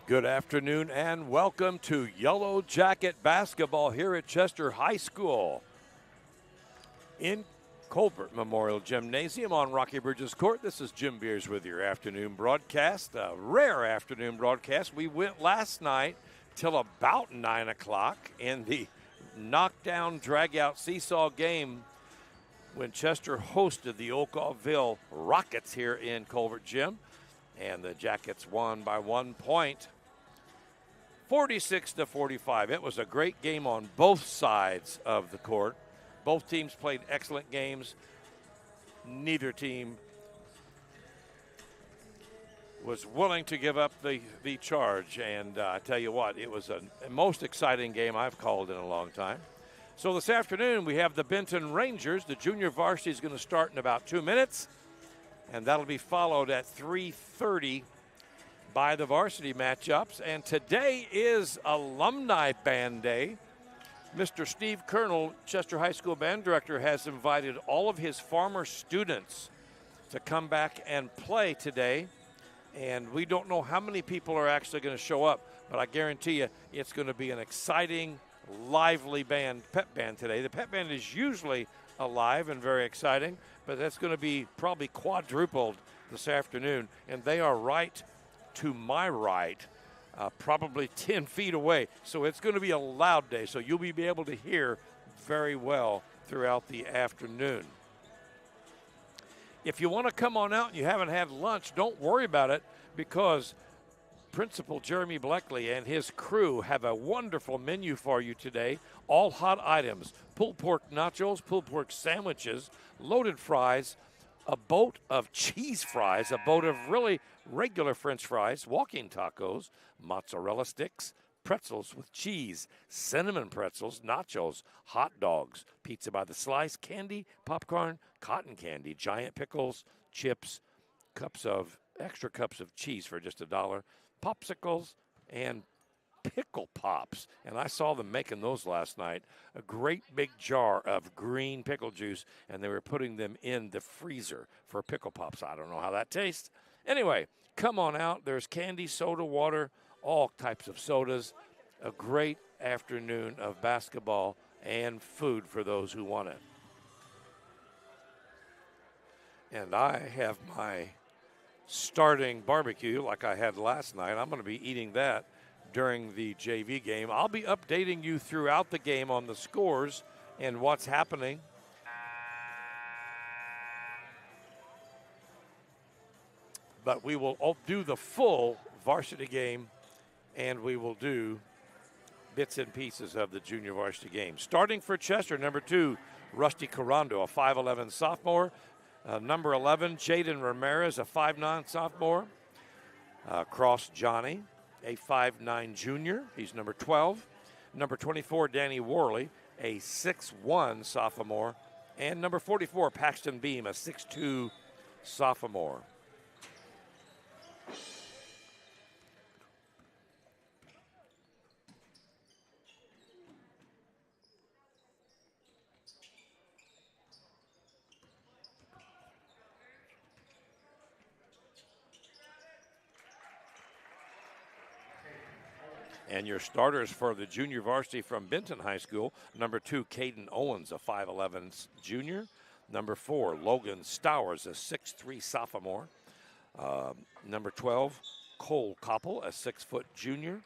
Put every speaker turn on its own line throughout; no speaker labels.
Good afternoon and welcome to Yellow Jacket basketball here at Chester High School in Colbert Memorial Gymnasium on Rocky Bridges Court. This is Jim Beers with your afternoon broadcast, a rare afternoon broadcast. We went last night till about 9 o'clock in the knockdown, drag-out seesaw game when Chester hosted the Oakville Rockets here in Colbert Gym. And the Jackets won by 1 point, 46-45. It was a great game on both sides of the court. Both teams played excellent games. Neither team was willing to give up the charge. And I tell you what, it was a most exciting game I've called in a long time. So this afternoon we have the Benton Rangers. The junior varsity is going to start in about 2 minutes. And that'll be followed at 3:30 by the varsity matchups. And today is Alumni Band Day. Mr. Steve Colonel, Chester High School Band Director, has invited all of his former students to come back and play today. And we don't know how many people are actually going to show up, but I guarantee you it's going to be an exciting, lively pep band today. The pep band is usually alive and very exciting, but that's going to be probably quadrupled this afternoon. And they are right to my right, probably 10 feet away. So it's going to be a loud day. So you'll be able to hear very well throughout the afternoon. If you want to come on out and you haven't had lunch, don't worry about it, because Principal Jeremy Bleckley and his crew have a wonderful menu for you today. All hot items: pulled pork nachos, pulled pork sandwiches, loaded fries, a boat of cheese fries, a boat of really regular French fries, walking tacos, mozzarella sticks, pretzels with cheese, cinnamon pretzels, nachos, hot dogs, pizza by the slice, candy, popcorn, cotton candy, giant pickles, chips, extra cups of cheese for just $1, popsicles, and pickle pops. And I saw them making those last night. A great big jar of green pickle juice, and they were putting them in the freezer for pickle pops. I don't know how that tastes. Anyway, come on out. There's candy, soda, water, all types of sodas. A great afternoon of basketball and food for those who want it. And I have my starting barbecue like I had last night. I'm going to be eating that during the JV game. I'll be updating you throughout the game on the scores and what's happening. But we will do the full varsity game, and we will do bits and pieces of the junior varsity game. Starting for Chester, number 2, Rusty Carando, a 5'11 sophomore. Number 11, Jaden Ramirez, a 5'9 sophomore. Cross Johnny, a 5'9 junior. He's number 12. Number 24, Danny Worley, a 6'1 sophomore. And number 44, Paxton Beam, a 6'2 sophomore. And your starters for the junior varsity from Benton High School: number 2, Caden Owens, a 5'11 junior. Number 4, Logan Stowers, a 6'3 sophomore. Number 12, Cole Koppel, a 6-foot junior.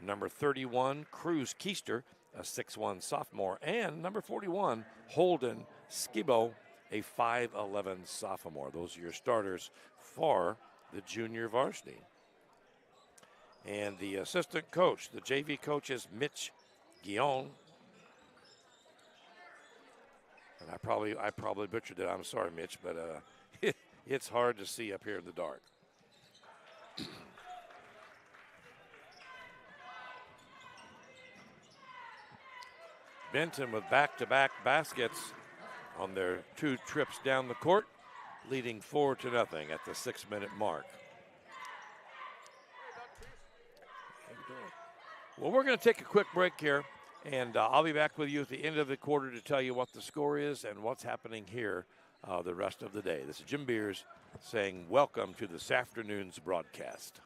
Number 31, Cruz Keister, a 6'1 sophomore. And number 41, Holden Skibo, a 5'11 sophomore. Those are your starters for the junior varsity. And the assistant coach, the JV coach, is Mitch Guillon. And I probably butchered it. I'm sorry, Mitch, but it's hard to see up here in the dark. Benton with back-to-back baskets on their 2 trips down the court, leading 4-0 at the 6-minute mark. Well, we're going to take a quick break here, and I'll be back with you at the end of the quarter to tell you what the score is and what's happening here the rest of the day. This is Jim Beers saying welcome to this afternoon's broadcast.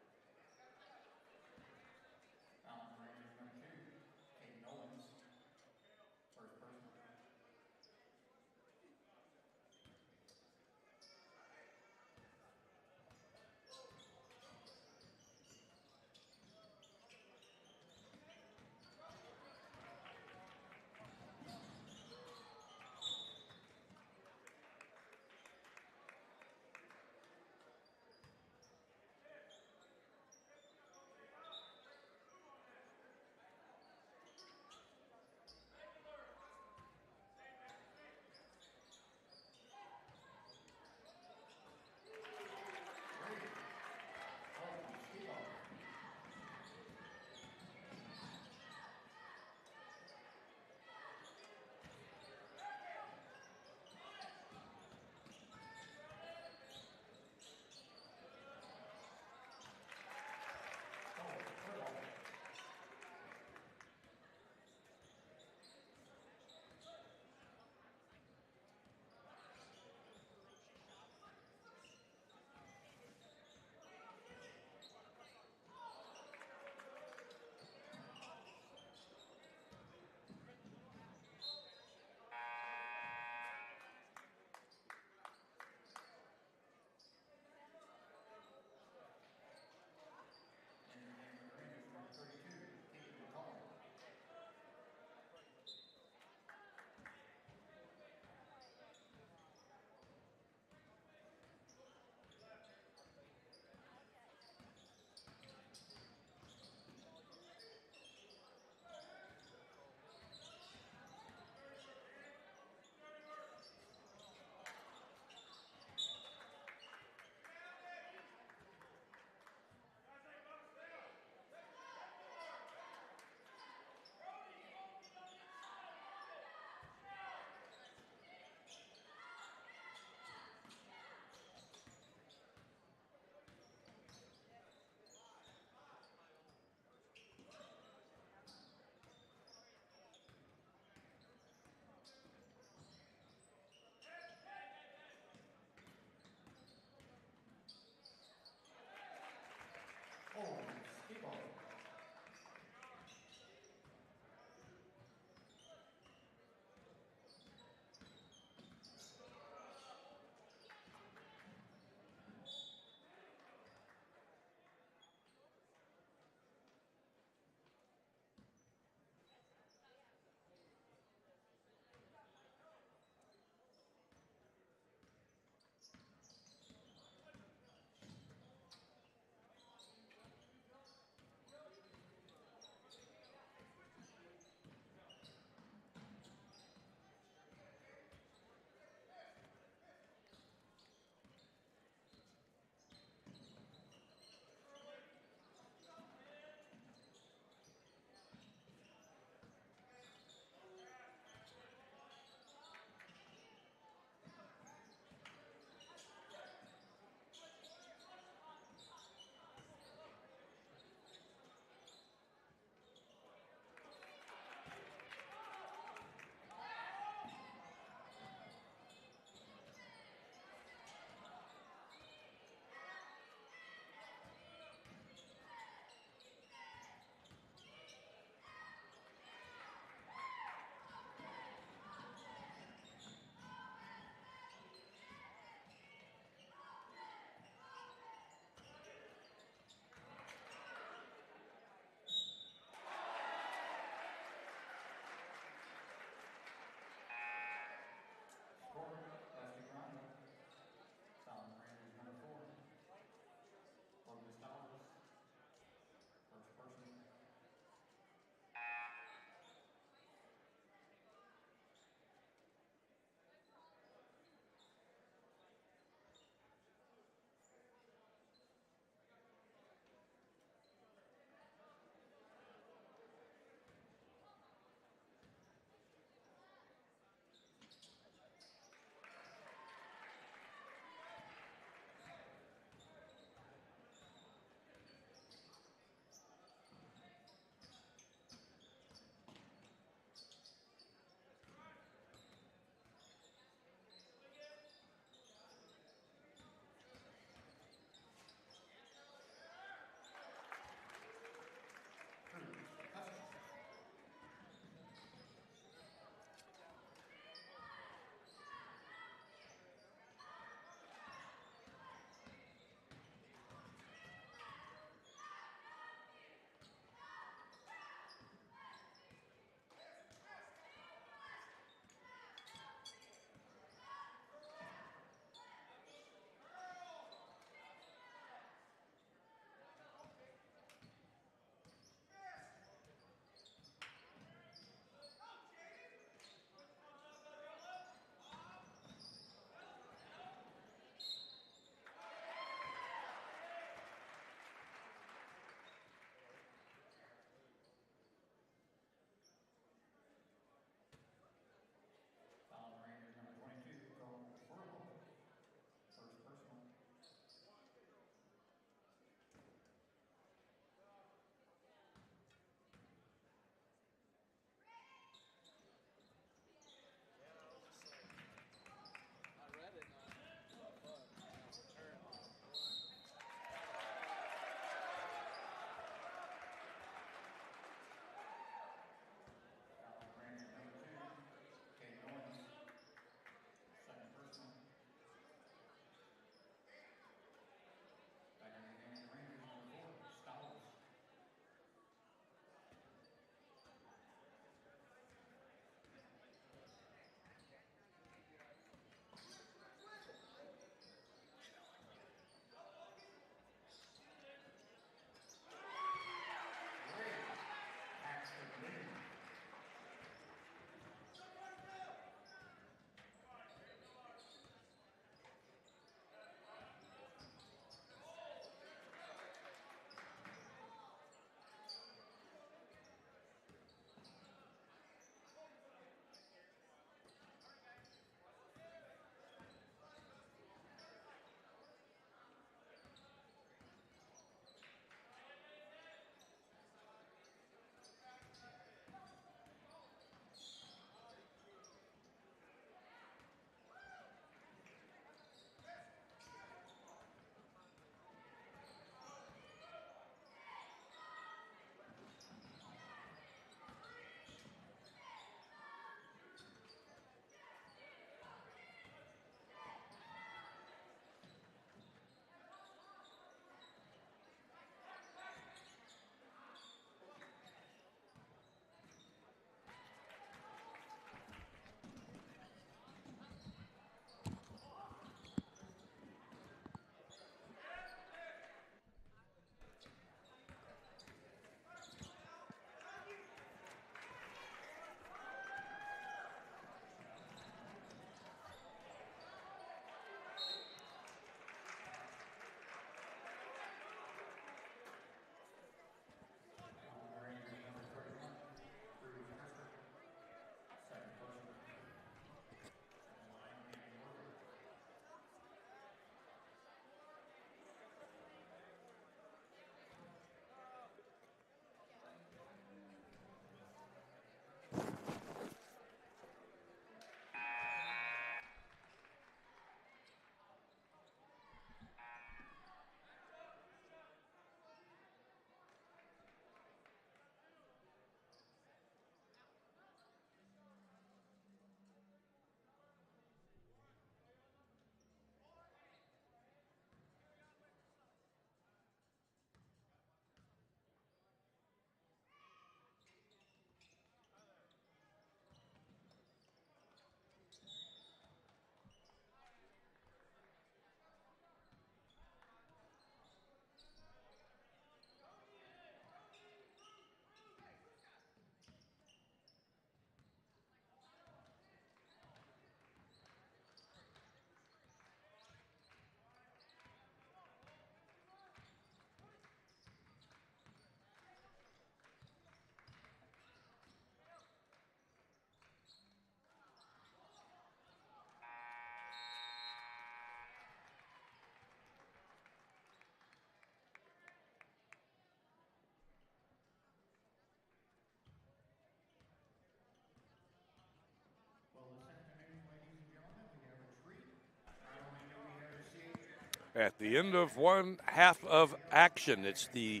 At the end of one half of action, it's the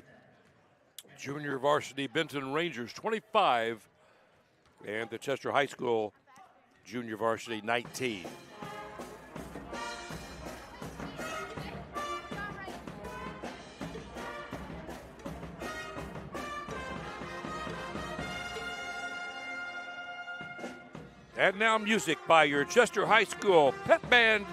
junior varsity Benton Rangers 25 and the Chester High School junior varsity 19. And now music by your Chester High School pep band.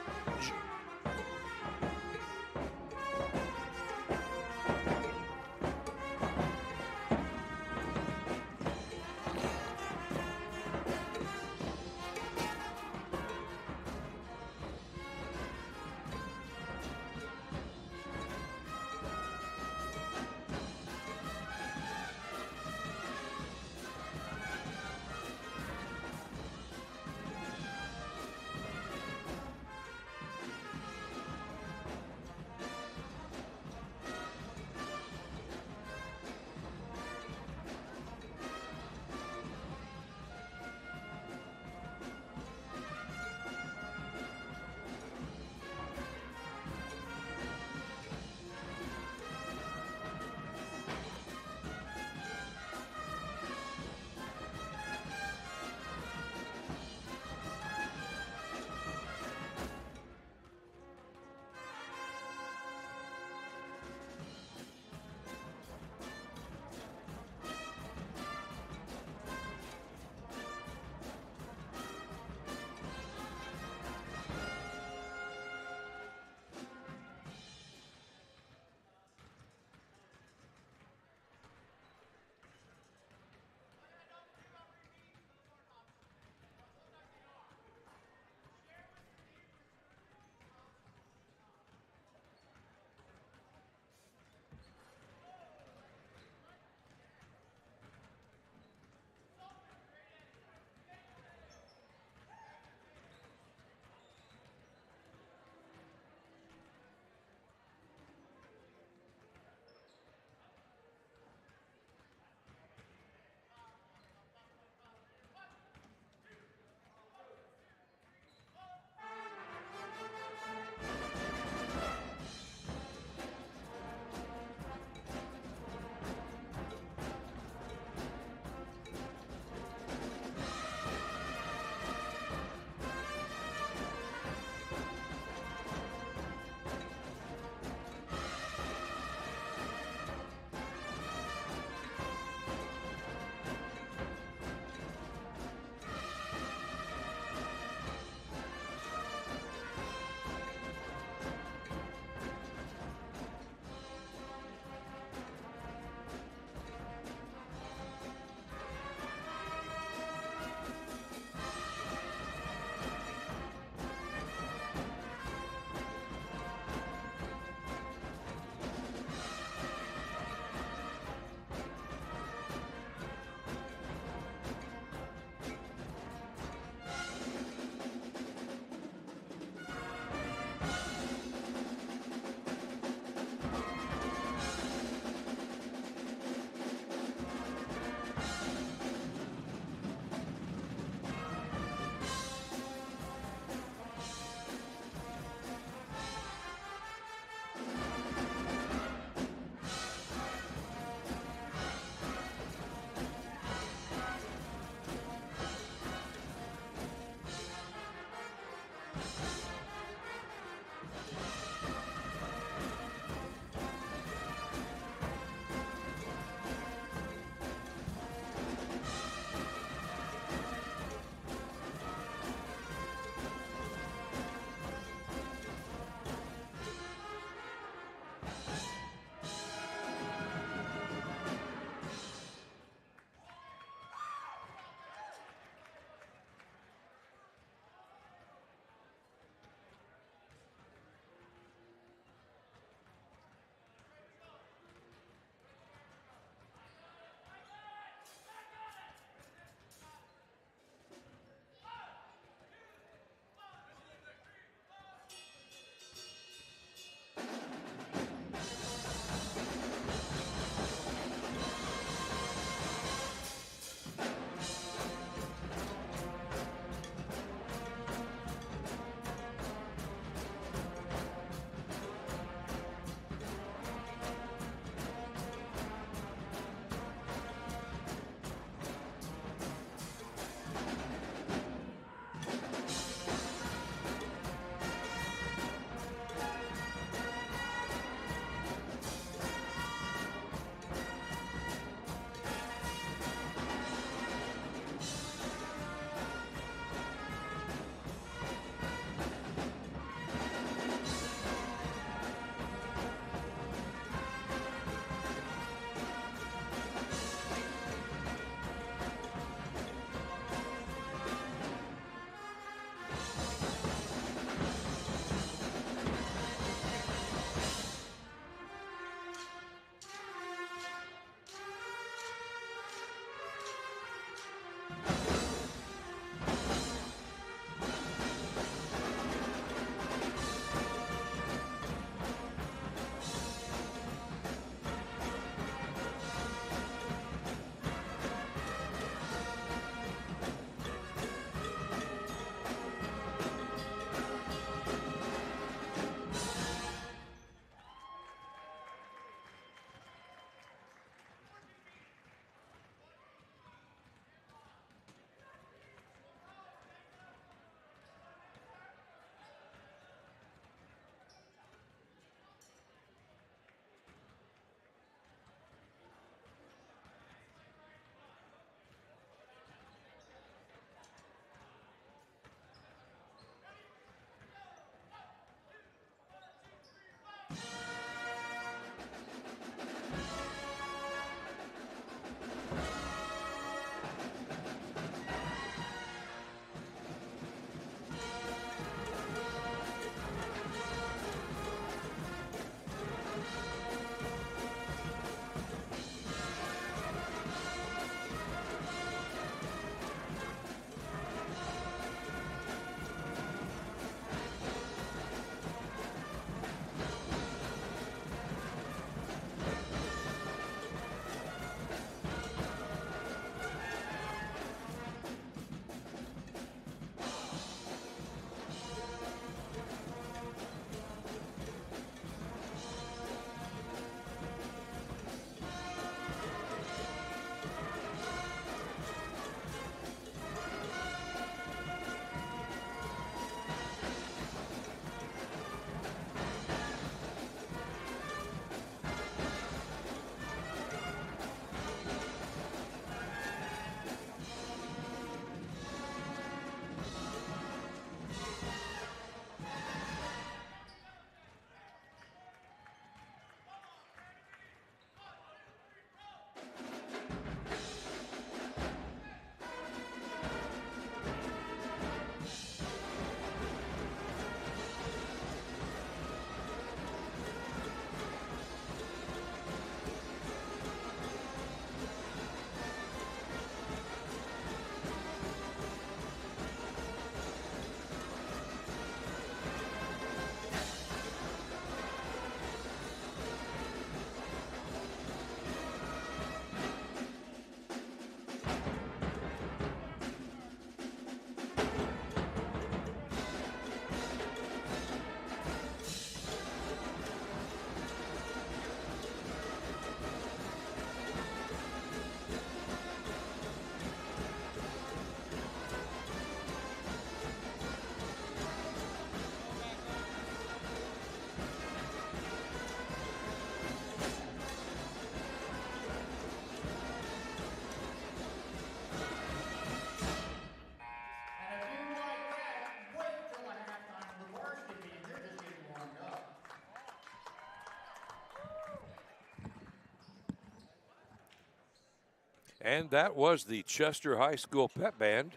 And that was the Chester High School Pep Band.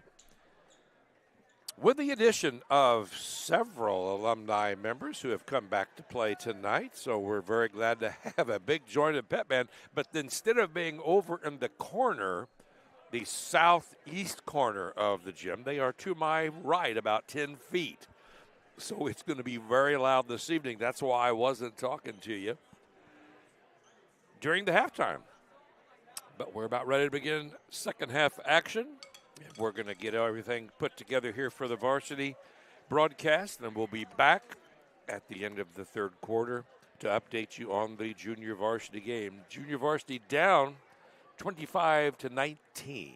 With the addition of several alumni members who have come back to play tonight, so we're very glad to have a big jointed pep band. But instead of being over in the corner, the southeast corner of the gym, they are to my right about 10 feet. So it's going to be very loud this evening. That's why I wasn't talking to you during the halftime. But we're about ready to begin second half action. We're going to get everything put together here for the varsity broadcast, and we'll be back at the end of the third quarter to update you on the junior varsity game. Junior varsity down 25-19.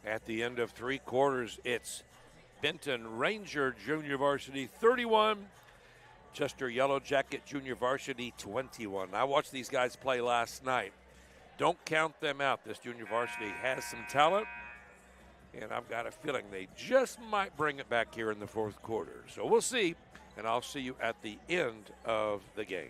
At the end of 3 quarters, it's Benton Ranger Junior Varsity 31, Chester Yellow Jacket Junior Varsity 21. I watched these guys play last night. Don't count them out. This junior varsity has some talent, and I've got a feeling they just might bring it back here in the 4th quarter. So we'll see, and I'll see you at the end of the game.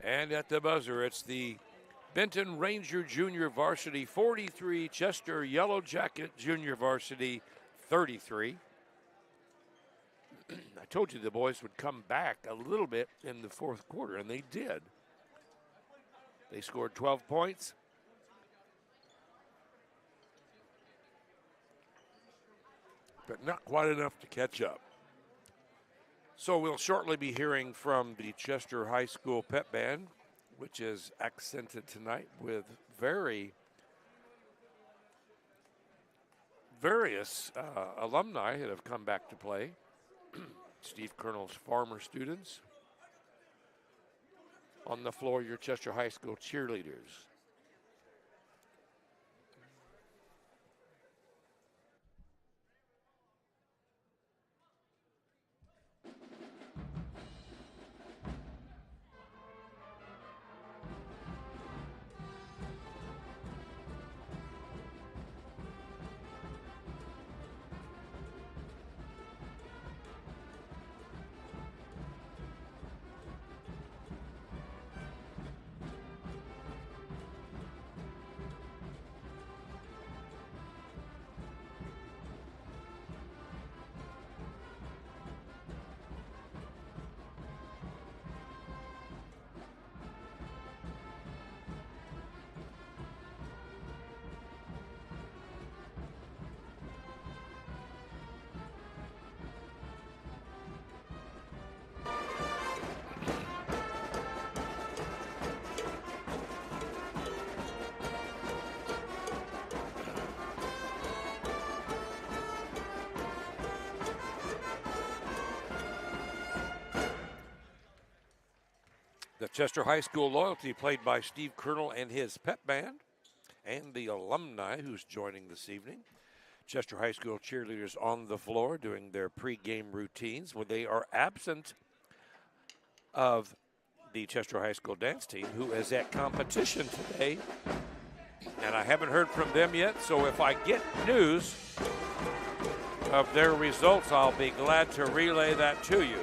And at the buzzer, it's the Benton Ranger Junior Varsity 43, Chester Yellow Jacket Junior Varsity 33. I told you the boys would come back a little bit in the fourth quarter, and they did. They scored 12 points. But not quite enough to catch up. So we'll shortly be hearing from the Chester High School Pep Band, which is accented tonight with various alumni that have come back to play. Steve Colonel's former students. On the floor, your Chester High School cheerleaders. The Chester High School Loyalty played by Steve Colonel and his pep band, and the alumni who's joining this evening. Chester High School cheerleaders on the floor doing their pregame routines when they are absent of the Chester High School dance team, who is at competition today. And I haven't heard from them yet, so if I get news of their results, I'll be glad to relay that to you.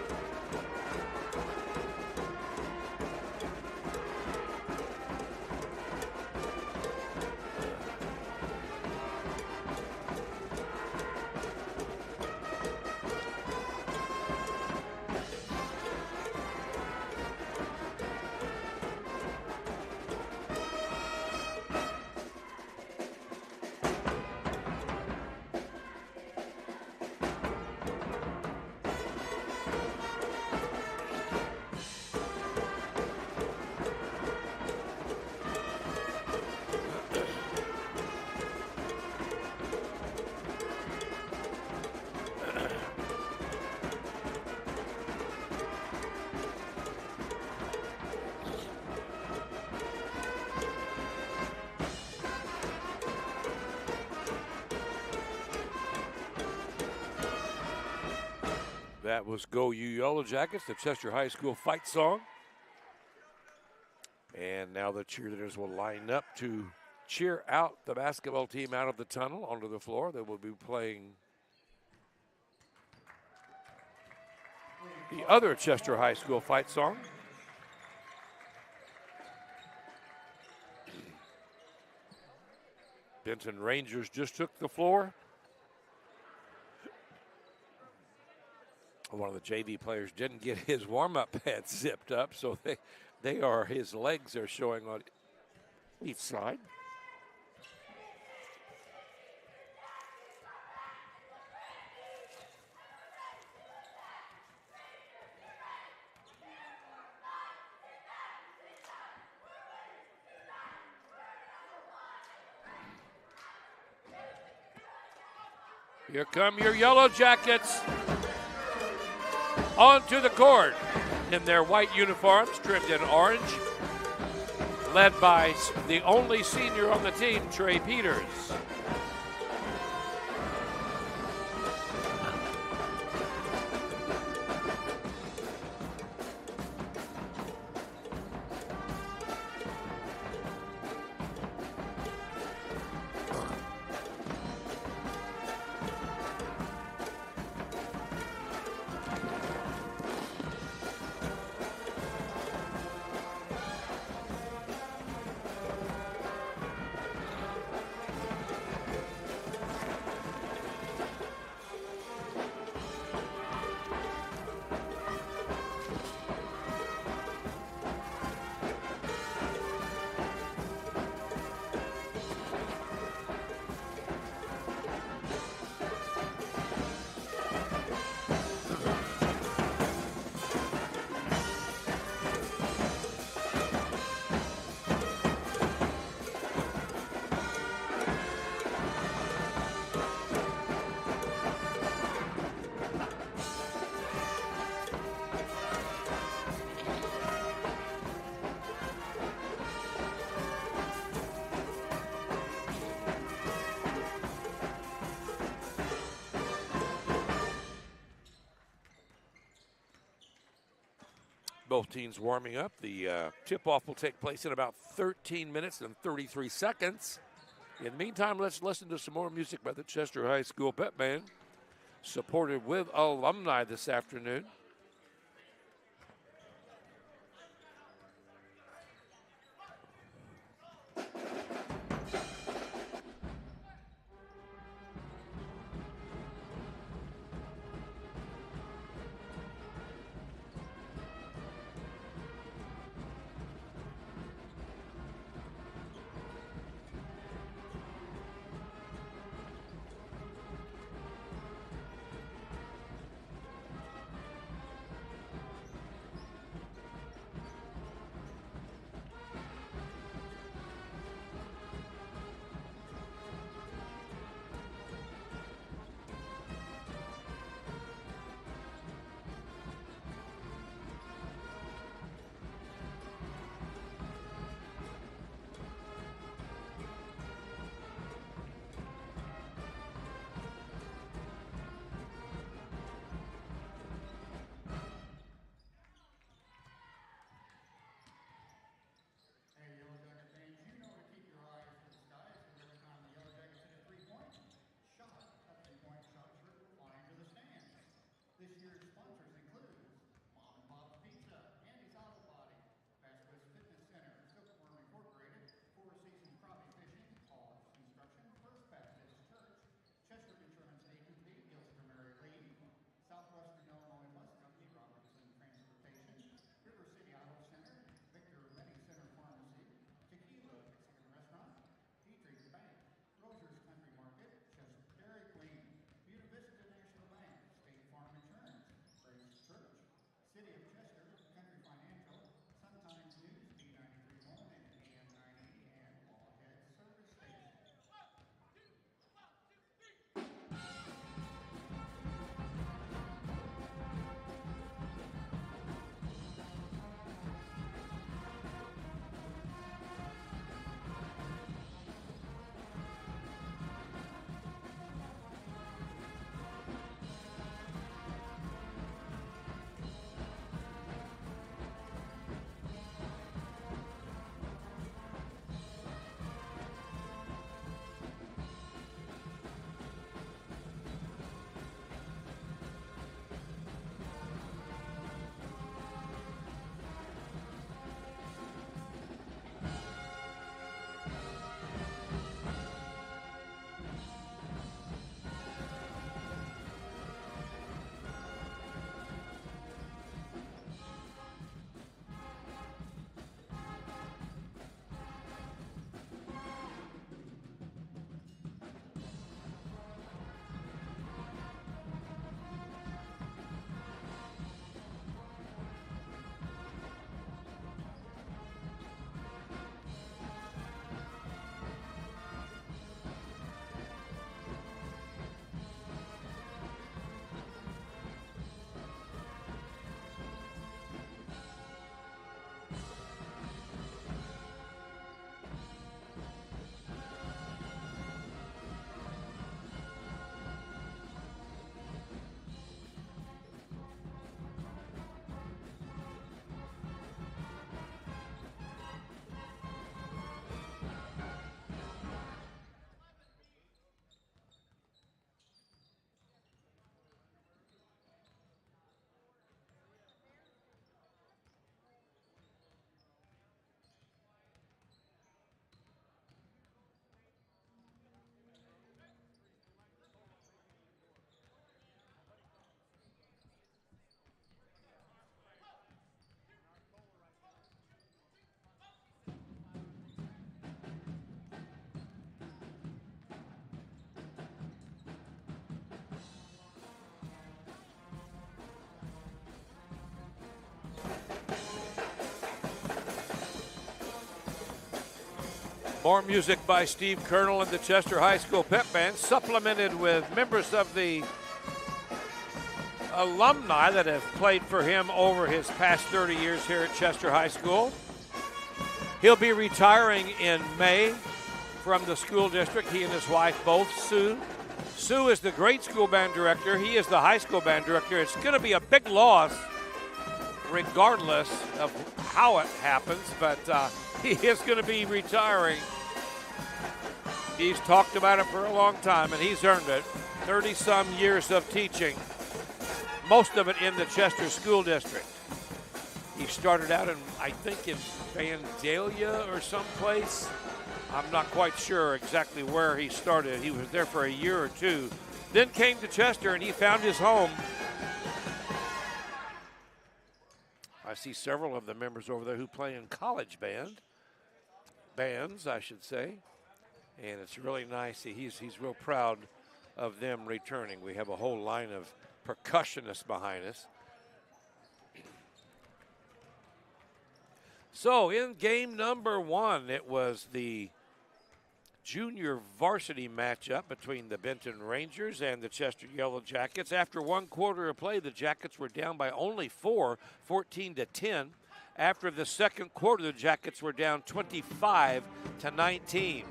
That was Go You Yellow Jackets, the Chester High School fight song. And now the cheerleaders will line up to cheer out the basketball team out of the tunnel onto the floor. They will be playing the other Chester High School fight song. Benton Rangers just took the floor. One of the JV players didn't get his warm-up pads zipped up, so his legs are showing on each side. Here come your Yellow Jackets onto the court in their white uniforms, trimmed in orange, led by the only senior on the team, Trey Peters. Both teams warming up. The tip-off will take place in about 13 minutes and 33 seconds. In the meantime, let's listen to some more music by the Chester High School Pep Band, supported with alumni this afternoon. More music by Steve Colonel and the Chester High School Pep Band, supplemented with members of the alumni that have played for him over his past 30 years here at Chester High School. He'll be retiring in May from the school district, he and his wife both, Sue. Sue is the grade school band director. He is the high school band director. It's going to be a big loss regardless of how it happens, but he is going to be retiring. He's talked about it for a long time, and he's earned it. 30-some years of teaching, most of it in the Chester School District. He started out in, I think, in Vandalia or someplace. I'm not quite sure exactly where he started. He was there for a year or two, then came to Chester, and he found his home. I see several of the members over there who play in college bands, I should say. And it's really nice. He's real proud of them returning. We have a whole line of percussionists behind us. So in game number 1, it was the junior varsity matchup between the Benton Rangers and the Chester Yellow Jackets. After 1 quarter of play, the Jackets were down by only 4, 14-10. After the second quarter, the Jackets were down 25-19.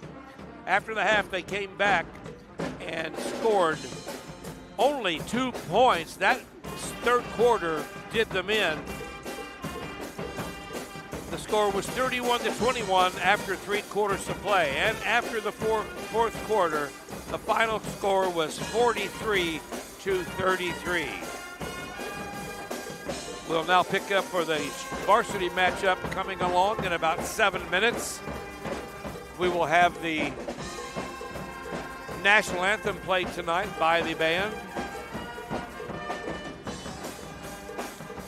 After the half, they came back and scored only 2 points. That third quarter did them in. The score was 31-21 after 3 quarters of play. And after the fourth quarter, the final score was 43-33. We'll now pick up for the varsity matchup coming along in about 7 minutes. We will have the national anthem played tonight by the band.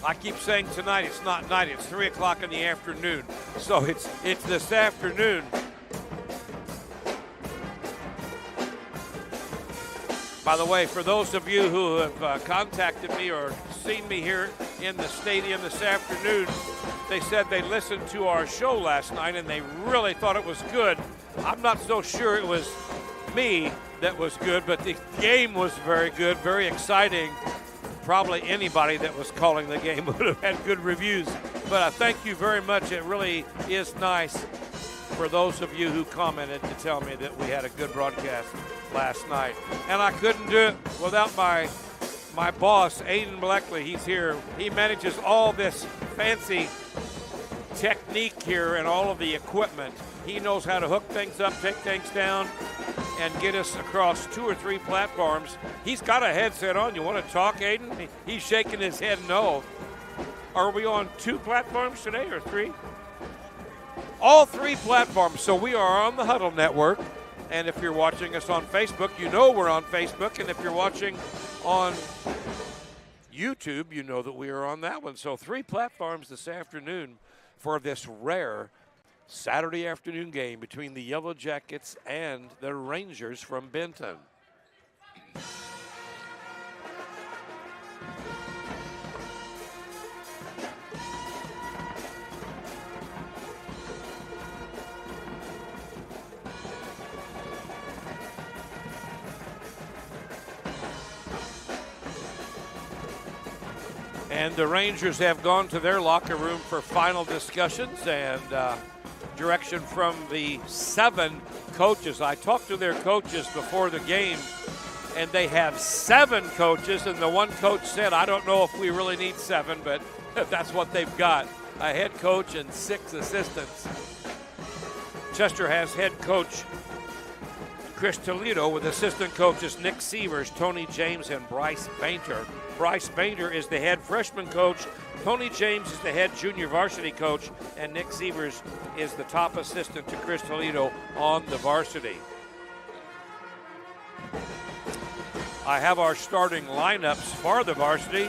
I keep saying tonight, it's not night, it's 3 o'clock in the afternoon. So it's this afternoon. By the way, for those of you who have contacted me or seen me here in the stadium this afternoon, they said they listened to our show last night and they really thought it was good. I'm not so sure it was me that was good, but the game was very good, very exciting. Probably anybody that was calling the game would have had good reviews. But I thank you very much. It really is nice for those of you who commented to tell me that we had a good broadcast last night. And I couldn't do it without my boss, Aiden Bleckley. He's here. He manages all this fancy technique here and all of the equipment. He knows how to hook things up, take things down, and get us across 2 or 3 platforms. He's got a headset on. You want to talk, Aiden? He's shaking his head no. Are we on 2 platforms today or 3? All 3 platforms. So we are on the Huddle Network. And if you're watching us on Facebook, you know we're on Facebook. And if you're watching on YouTube, you know that we are on that one. So 3 platforms this afternoon for this rare Saturday afternoon game between the Yellow Jackets and the Rangers from Benton. And the Rangers have gone to their locker room for final discussions and direction from the 7 coaches. I talked to their coaches before the game, and they have 7 coaches, and the one coach said, I don't know if we really need 7, but that's what they've got, a head coach and 6 assistants. Chester has head coach Chris Toledo with assistant coaches Nick Sievers, Tony James, and Bryce Bainter. Bryce Bainter is the head freshman coach. Tony James is the head junior varsity coach, and Nick Sievers is the top assistant to Chris Toledo on the varsity. I have our starting lineups for the varsity.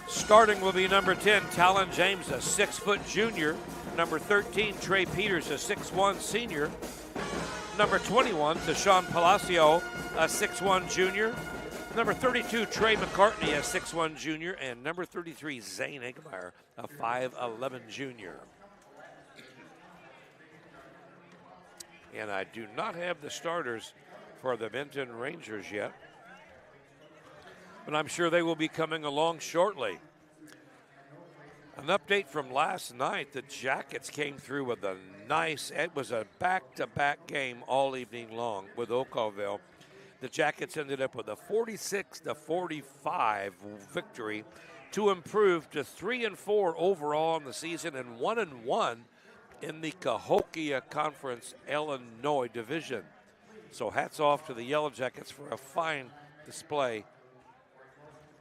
Starting will be number 10, Talon James, a 6-foot junior. Number 13, Trey Peters, a 6'1 senior. Number 21, Deshaun Palacio, a 6'1 junior. Number 32, Trey McCartney, a 6'1 junior. And number 33, Zane Eggemeyer, a 5'11 junior. And I do not have the starters for the Benton Rangers yet, but I'm sure they will be coming along shortly. An update from last night, the Jackets came through with a nice, it was a back-to-back game all evening long with Oakville. The Jackets ended up with a 46-45 victory. to improve to 3-4 overall in the season and 1-1 in the Cahokia Conference Illinois division. So hats off to the Yellow Jackets for a fine display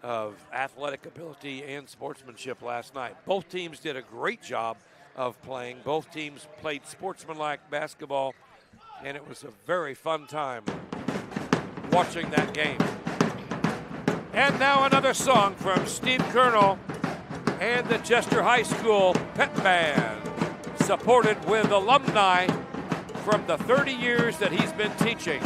of athletic ability and sportsmanship last night. Both teams did a great job of playing. Both teams played sportsmanlike basketball, and it was a very fun time watching that game. And now another song from Steve Colonel and the Chester High School Pep Band, supported with alumni from the 30 years that he's been teaching.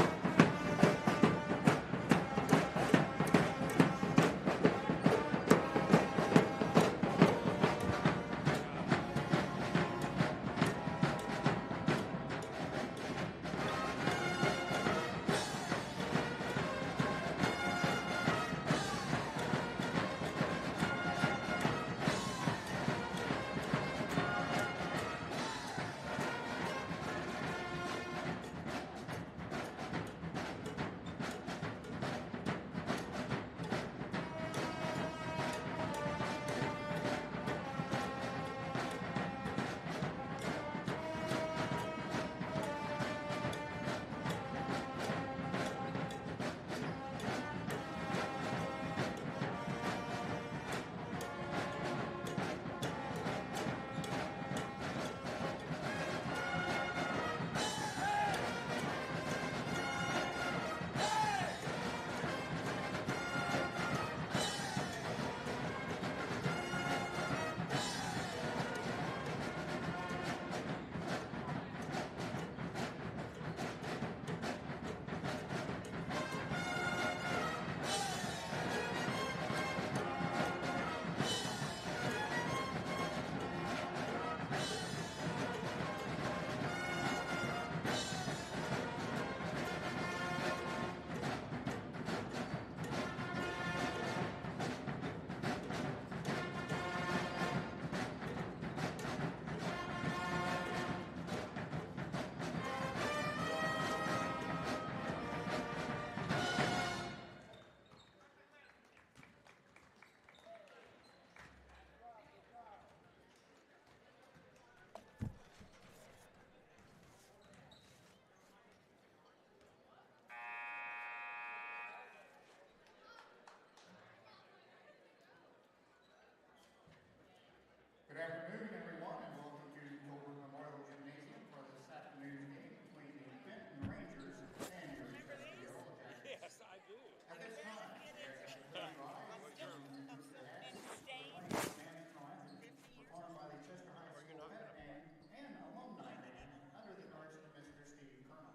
Good afternoon, everyone, and welcome to Colbert Memorial Gymnasium for this afternoon's game between the Benton Rangers and your Chester Yellow Jackets.
Yes, I do.
At this time, we ask that you rise and salute the hats for playing the national anthem performed by the Chester High School Pep Band and Alumni Band under the direction of Mr. Steve Colonel.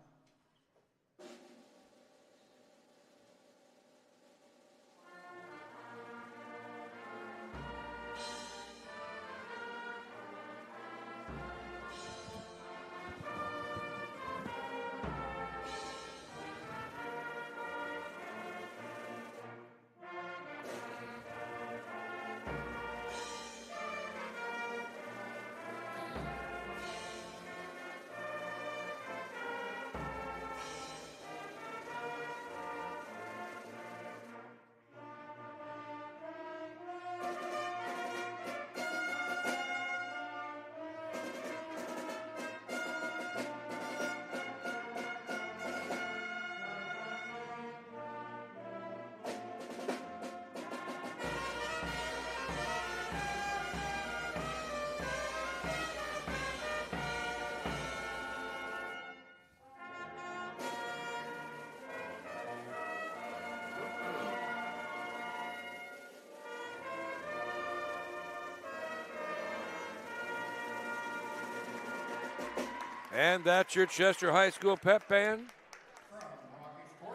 And that's your Chester High School Pep Band.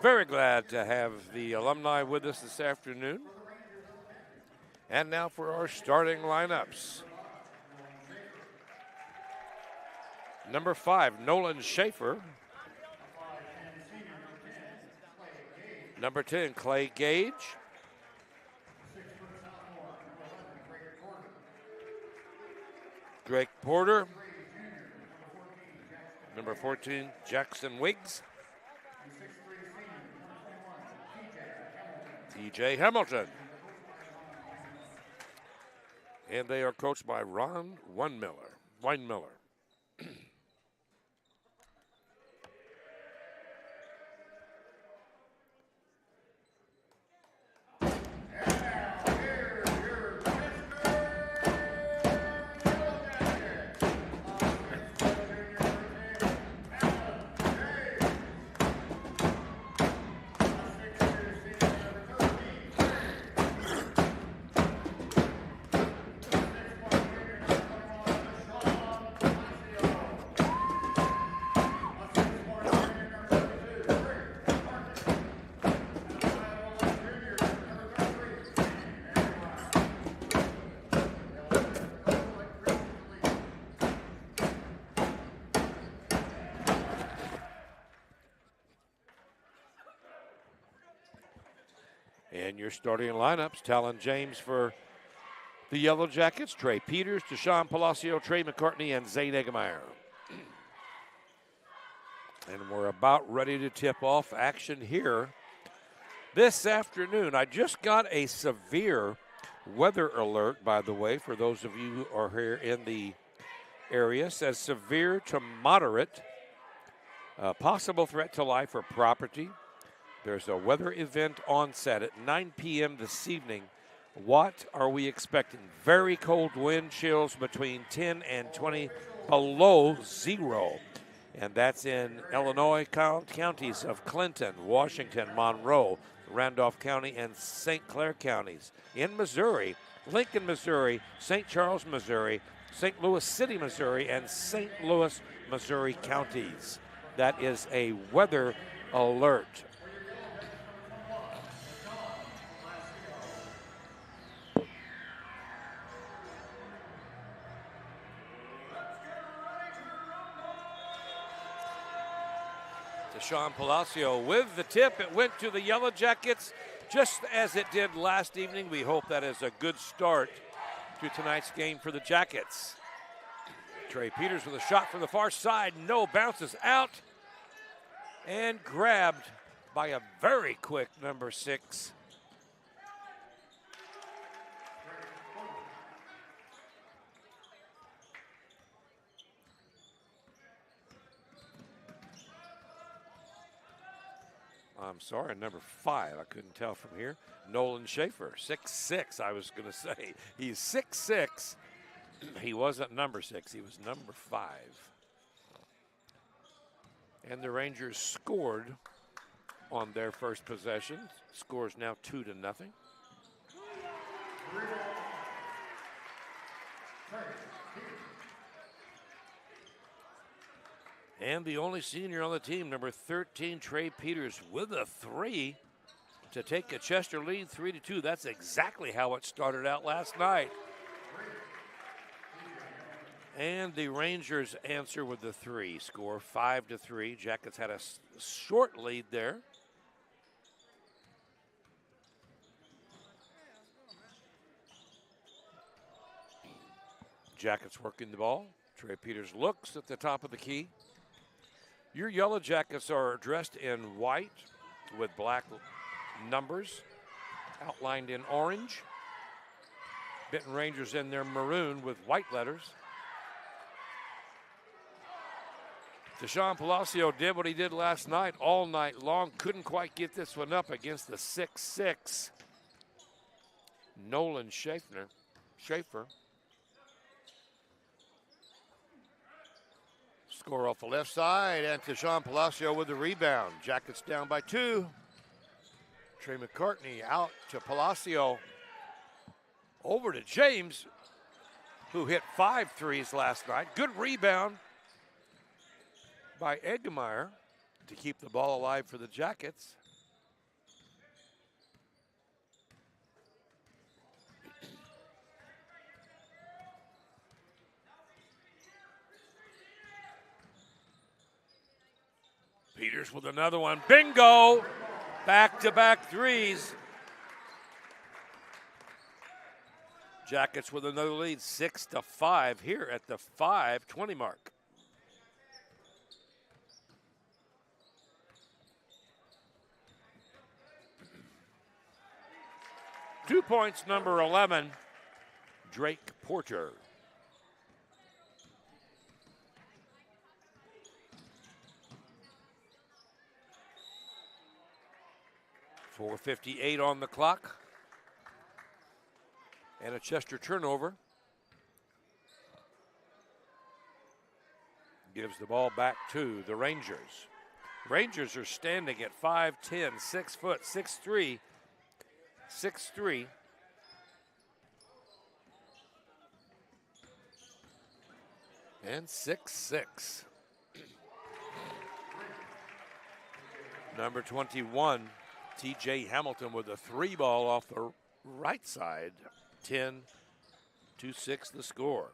Very glad to have the alumni with us this afternoon. And now for our starting lineups. Number 5, Nolan Schaefer. Number 10, Clay Gage. Drake Porter. Number 14, Jackson Wiggs. TJ Hamilton. And they are coached by Ron Weinmiller. And your starting lineups, Talon James for the Yellow Jackets, Trey Peters, Deshaun Palacio, Trey McCartney, and Zane Eggemeyer. And we're about ready to tip off action here this afternoon. I just got a severe weather alert, by the way, for those of you who are here in the area. It says severe to moderate, possible threat to life or property. There's a weather event on set at 9 p.m. this evening. What are we expecting? Very cold wind chills between 10 and 20 below zero. And that's in Illinois counties of Clinton, Washington, Monroe, Randolph County, and St. Clair counties. In Missouri, Lincoln, Missouri, St. Charles, Missouri, St. Louis City, Missouri, and St. Louis, Missouri counties. That is a weather alert. Deshaun Palacio with the tip. It went to the Yellow Jackets just as it did last evening. We hope that is a good start to tonight's game for the Jackets. Trey Peters with a shot from the far side. No, bounces out and grabbed by a very quick number 6. I'm sorry, number 5. I couldn't tell from here. Nolan Schaefer, 6'6", I was going to say. He's 6'6". He wasn't number 6. He was number 5. And the Rangers scored on their first possession. Score is now 2-0. And the only senior on the team, number 13, Trey Peters, with a 3 to take a Chester lead 3-2. That's exactly how it started out last night. And the Rangers answer with the 3, score 5-3. Jackets had a short lead there. Jackets working the ball. Trey Peters looks at the top of the key. Your Yellow Jackets are dressed in white with black numbers outlined in orange. Benton Rangers in their maroon with white letters. Deshaun Palacio did what he did last night all night long. Couldn't quite get this one up against the 6'6" Nolan Schaefer. Score off the left side, and Deshaun Palacio with the rebound. Jackets down by 2. Trey McCartney out to Palacio. Over to James, who hit 5 threes last night. Good rebound by Eggemeyer to keep the ball alive for the Jackets. Peters with another one. Bingo! Back-to-back threes. Jackets with another lead, 6-5 here at the 5:20 mark. Two points, number 11, Drake Porter. .458 on the clock. And a Chester turnover. Gives the ball back to the Rangers. Rangers are standing at 5'10", 6 foot, 6'3", 6'3". And 6'6". Number 21, TJ Hamilton with a 3-ball off the right side. 10-6 the score.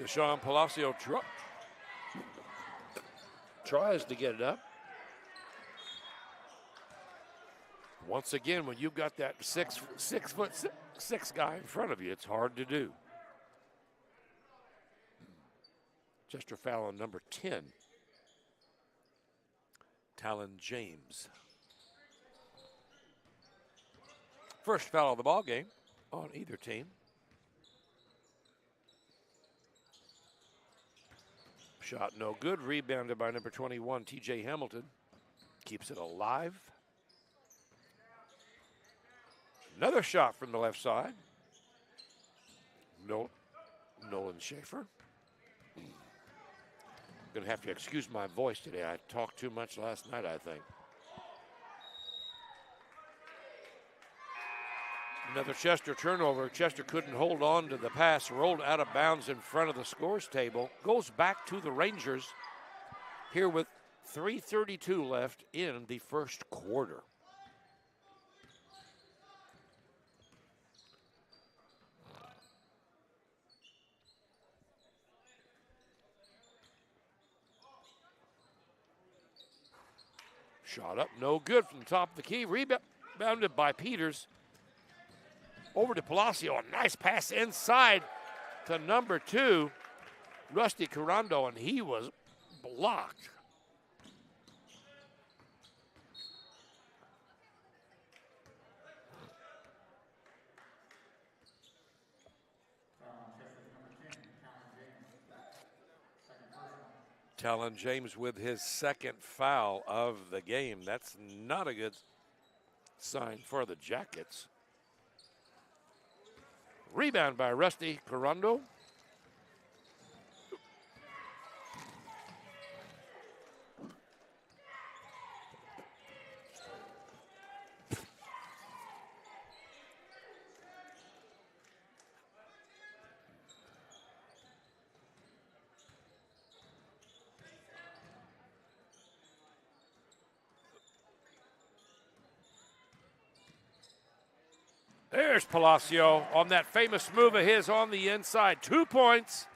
Deshaun Palacio tries to get it up. Once again, when you've got that 6'6" guy in front of you, it's hard to do. Chester foul on number 10, Talon James. First foul of the ball game on either team. Shot no good, rebounded by number 21, TJ Hamilton. Keeps it alive. Another shot from the left side. Nolan Schaefer. Gonna have to excuse my voice today. I talked too much last night, I think. Another Chester turnover. Chester couldn't hold on to the pass, rolled out of bounds in front of the scores table. Goes back to the Rangers here with 3:32 left in the first quarter. Shot up, no good from the top of the key. Rebounded by Peters. Over to Palacio, a nice pass inside to number 2, Rusty Carando, and he was blocked. Talon James with his second foul of the game. That's not a good sign for the Jackets. Rebound by Rusty Carando. There's Palacio on that famous move of his on the inside. 2 points.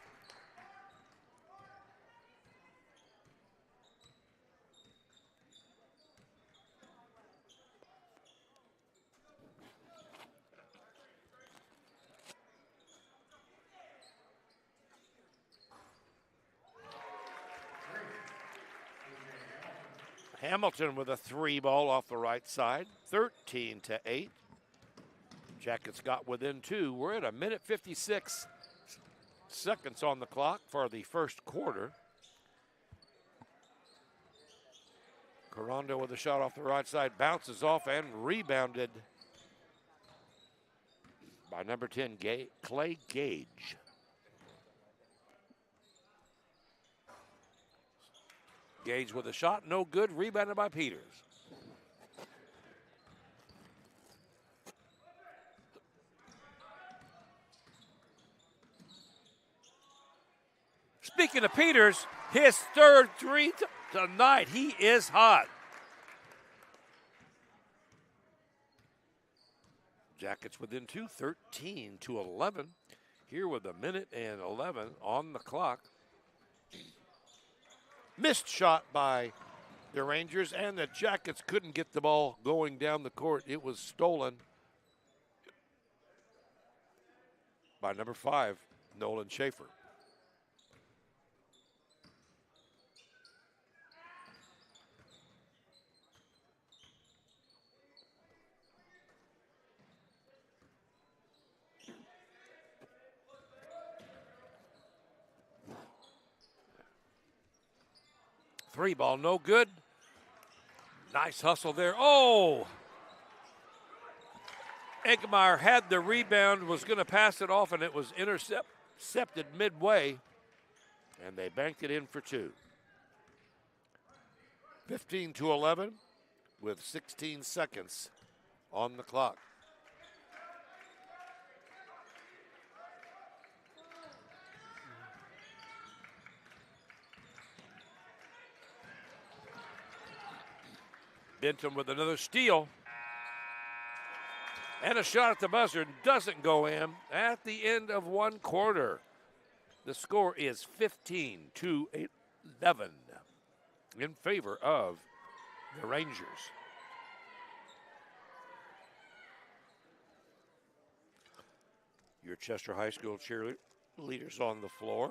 Hamilton with a 3-ball off the right side. 13-8. Jackets got within 2. We're at 1:56 seconds on the clock for the first quarter. Carando with a shot off the right side, bounces off and rebounded by number 10, Clay Gage. Gage with a shot, no good, rebounded by Peters. Speaking of Peters, his third 3 tonight. He is hot. Jackets within 2, 13-11. Here with 1:11 on the clock. Missed shot by the Rangers, and the Jackets couldn't get the ball going down the court. It was stolen by number 5, Nolan Schaefer. Three ball, no good. Nice hustle there. Oh! Eggemeyer had the rebound, was going to pass it off, and it was intercepted midway, and they banked it in for 2. 15-11 with 16 seconds on the clock. Benton with another steal. And a shot at the buzzer doesn't go in at the end of one quarter. The score is 15-11 in favor of the Rangers. Your Chester High School cheerleaders on the floor.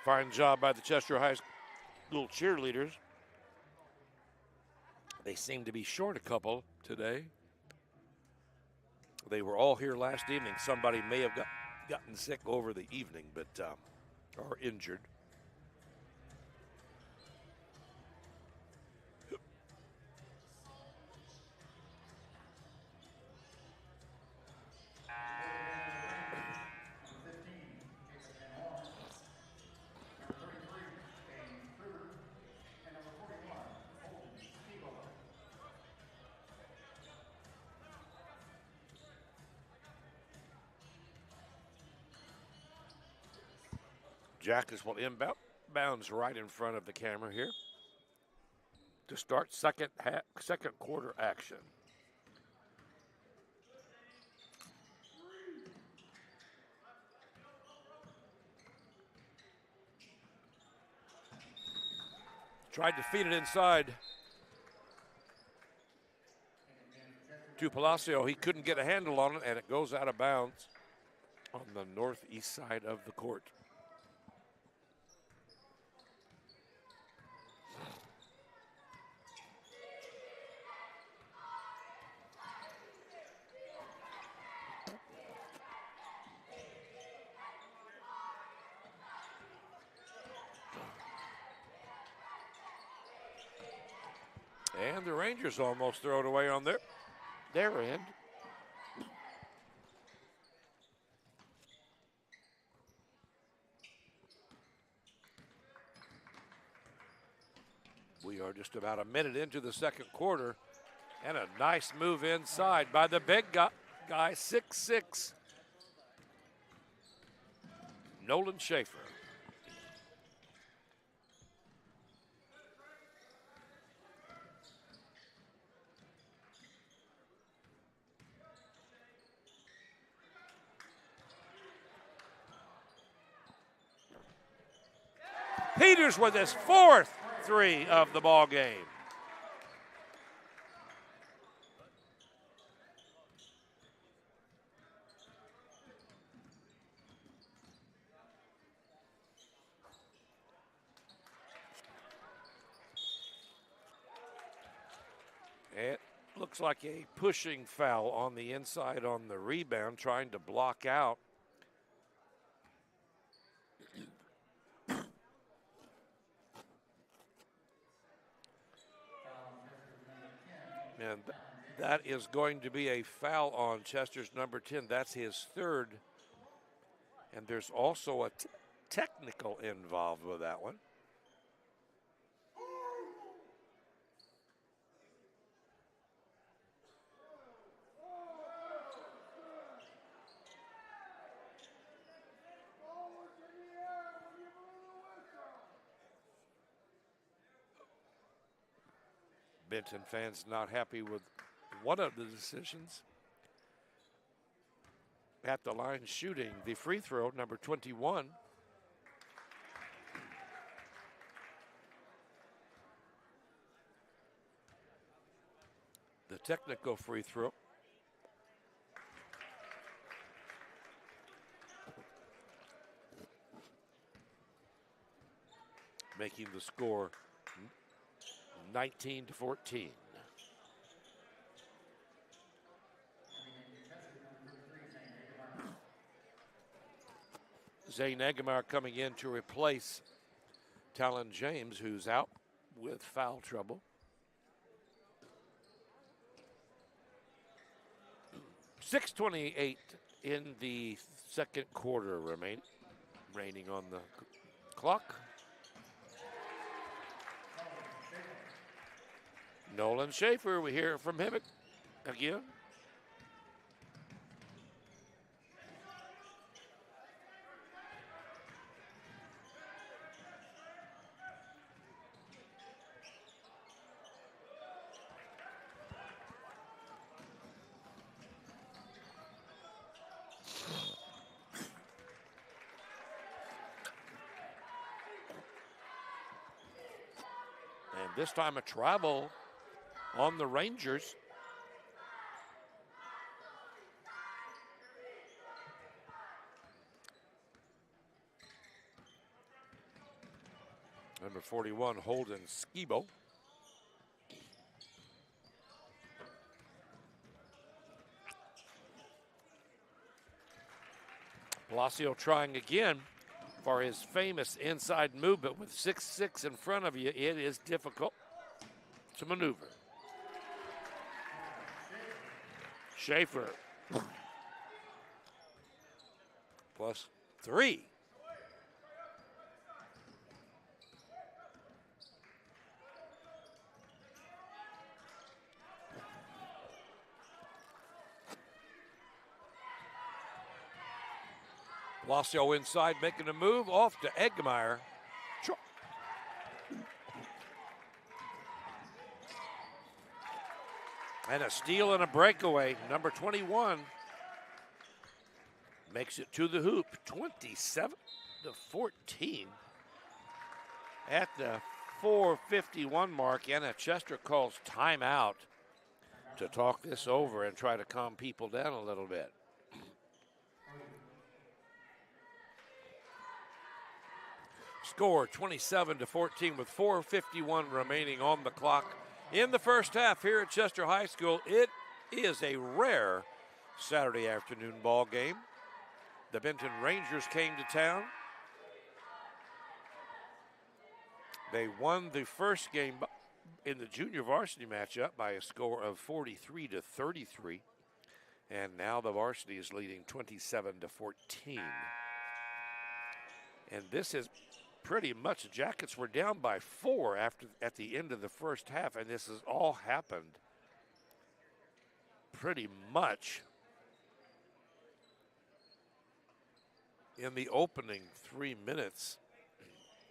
Fine job by the Chester High School cheerleaders. They seem to be short a couple today. They were all here last evening. Somebody may have gotten sick over the evening, but or injured. Jackets will inbounds right in front of the camera here to start second quarter action. Tried to feed it inside to Palacio. He couldn't get a handle on it, and it goes out of bounds on the northeast side of the court. And the Rangers almost throw it away on their end. We are just about a minute into the second quarter, and a nice move inside by the big guy, 6'6", Nolan Schaefer. Peters with his fourth 3 of the ball game. It looks like a pushing foul on the inside on the rebound, trying to block out. And that is going to be a foul on Chester's number 10. That's his third. And there's also a technical involved with that one. Benton fans not happy with one of the decisions. At the line shooting the free throw, number 21. The technical free throw. Making the score 19-14. Zane Egemar coming in to replace Talon James, who's out with foul trouble. 6:28 in the second quarter remaining on the clock. Nolan Schaefer, we hear from him again. And this time a travel on the Rangers. Number 41, Holden Skibo. Palacio trying again for his famous inside movement. With 6'6" in front of you, it is difficult to maneuver. Schaefer plus 3. Palacio inside making a move off to Egemar. And a steal and a breakaway. Number 21 makes it to the hoop. 27-14. At the 4:51 mark, Anna Chester calls timeout to talk this over and try to calm people down a little bit. Score 27-14 with 4:51 remaining on the clock. In the first half here at Chester High School, it is a rare Saturday afternoon ball game. The Benton Rangers came to town. They won the first game in the junior varsity matchup by a score of 43-33. And now the varsity is leading 27-14. And this is pretty much, the Jackets were down by 4 at the end of the first half, and this has all happened pretty much in the opening 3 minutes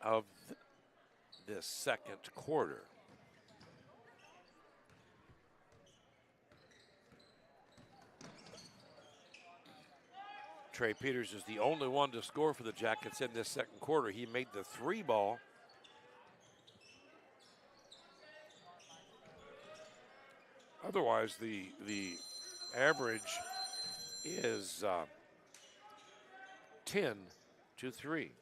of this second quarter. Trey Peters is the only one to score for the Jackets in this second quarter. He made the 3 ball. Otherwise, the average is 10-3.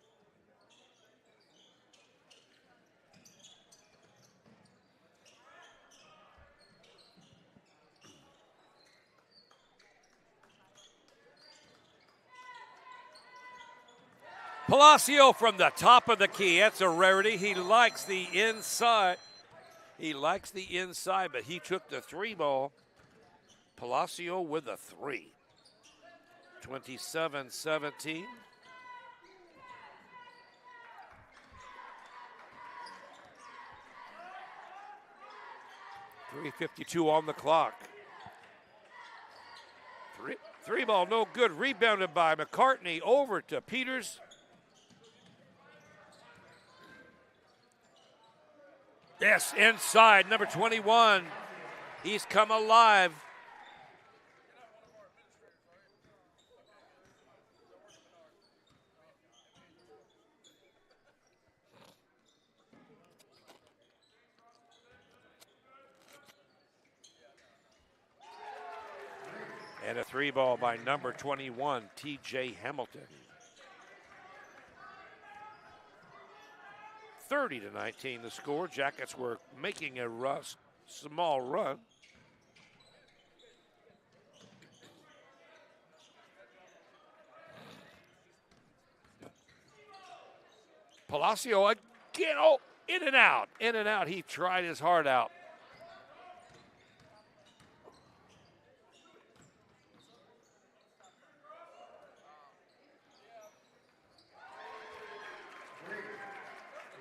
Palacio from the top of the key. That's a rarity. He likes the inside. He likes the inside, but he took the 3 ball. Palacio with a 3. 27-17. .352 on the clock. Three ball, no good. Rebounded by McCartney over to Peters. Yes, inside, number 21. He's come alive. And a 3 ball by number 21, T.J. Hamilton. 30-19 the score. Jackets were making a small run. Palacio again, oh, in and out, in and out. He tried his heart out.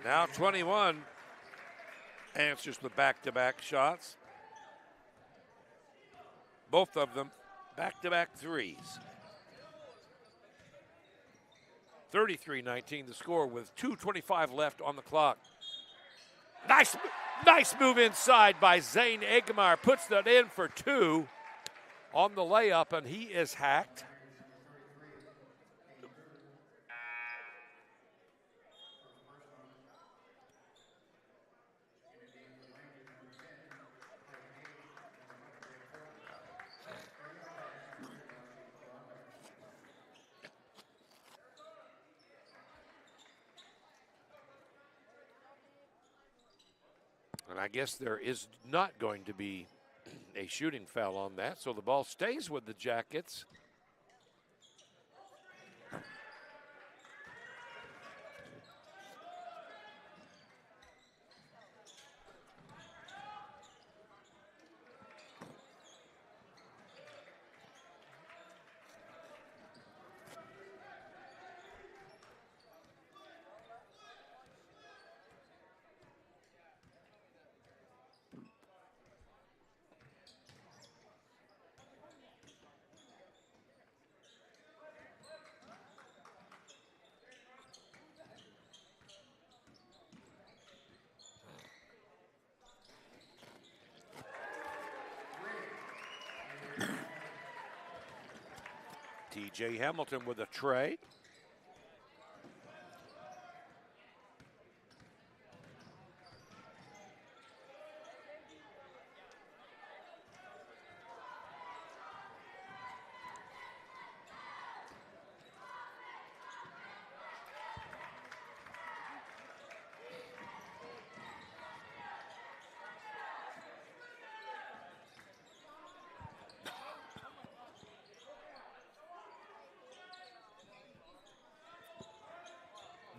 Now 21 answers the back-to-back shots. Both of them back-to-back threes. 33-19 the score with 2:25 left on the clock. Nice move inside by Zane Eggemeyer. Puts that in for 2 on the layup, and he is hacked. And I guess there is not going to be a shooting foul on that, so the ball stays with the Jackets. T.J. Hamilton with a tray.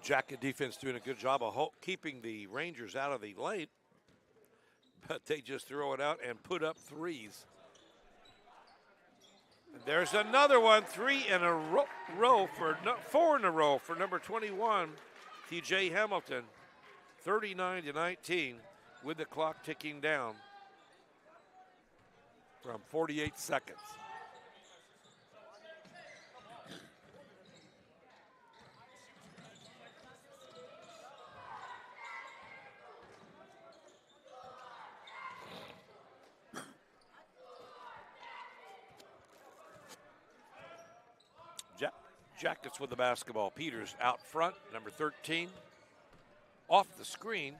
Jacket defense doing a good job of keeping the Rangers out of the lane, but they just throw it out and put up threes. And there's another one, 4 in a row for number 21, T.J. Hamilton, 39-19, with the clock ticking down from 48 seconds. Jackets with the basketball. Peters out front, number 13. Off the screen.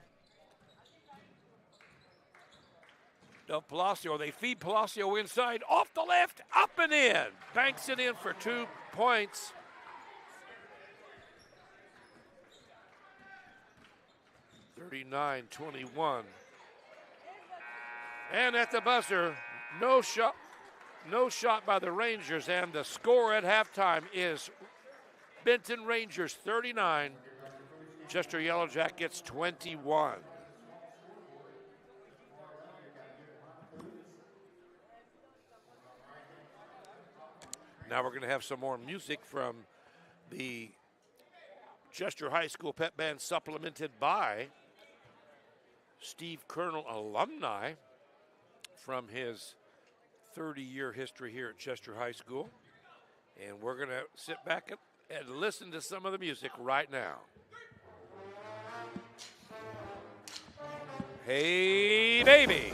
Del Palacio, they feed Palacio inside, off the left, up and in. Banks it in for 2 points. (39-21). And at the buzzer, no shot by the Rangers, and the score at halftime is Benton Rangers 39, Chester Yellow Jackets 21. Now we're going to have some more music from the Chester High School Pep Band, supplemented by Steve Colonel alumni from his 30-year history here at Chester High School. And we're going to sit back and listen to some of the music right now. Hey, baby.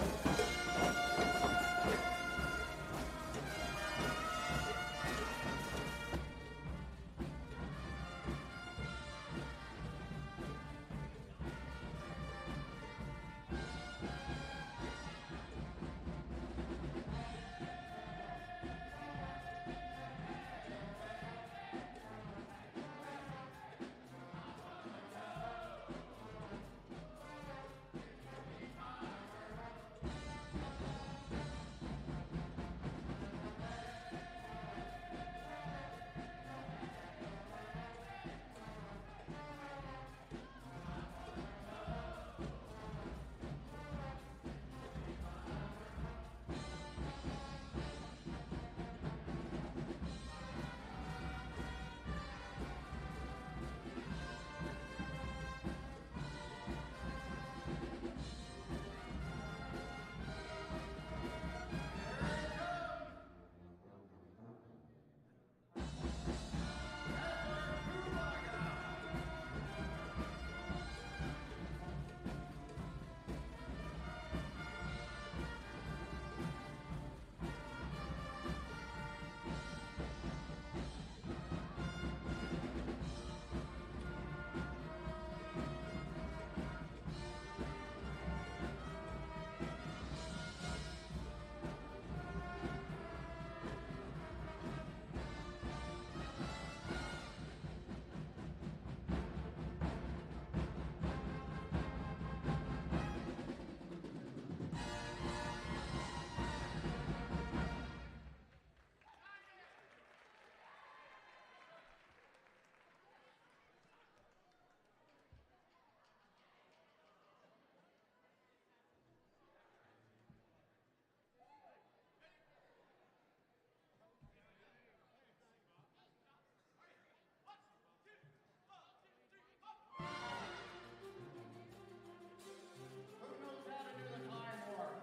Who knows how to do the time warp?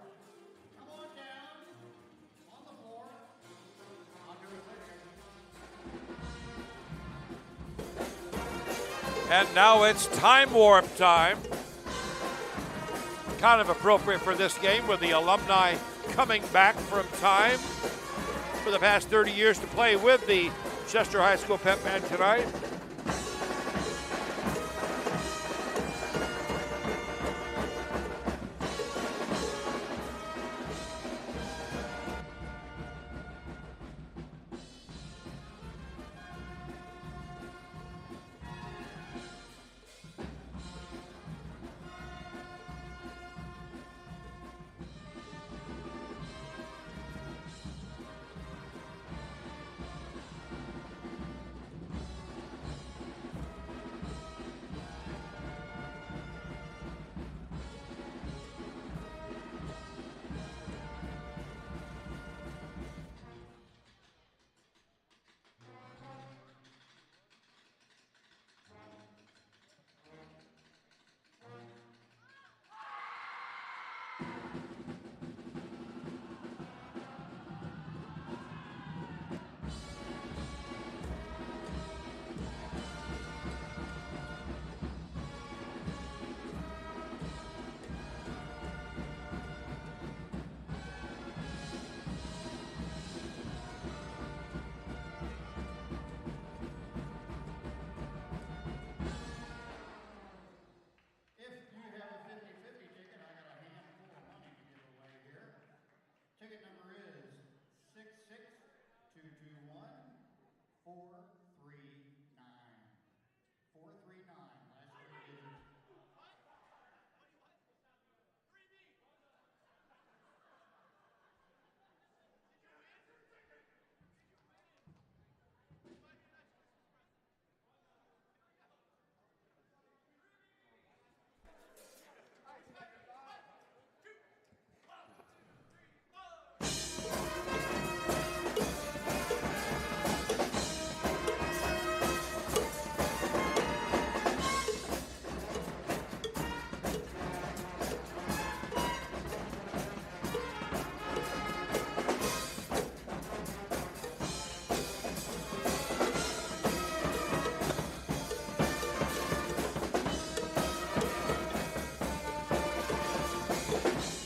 Come on down. On the floor. I'll do it later.
And now it's time warp time. Kind of appropriate for this game with the alumni coming back from time for the past 30 years to play with the Chester High School Pep Band tonight.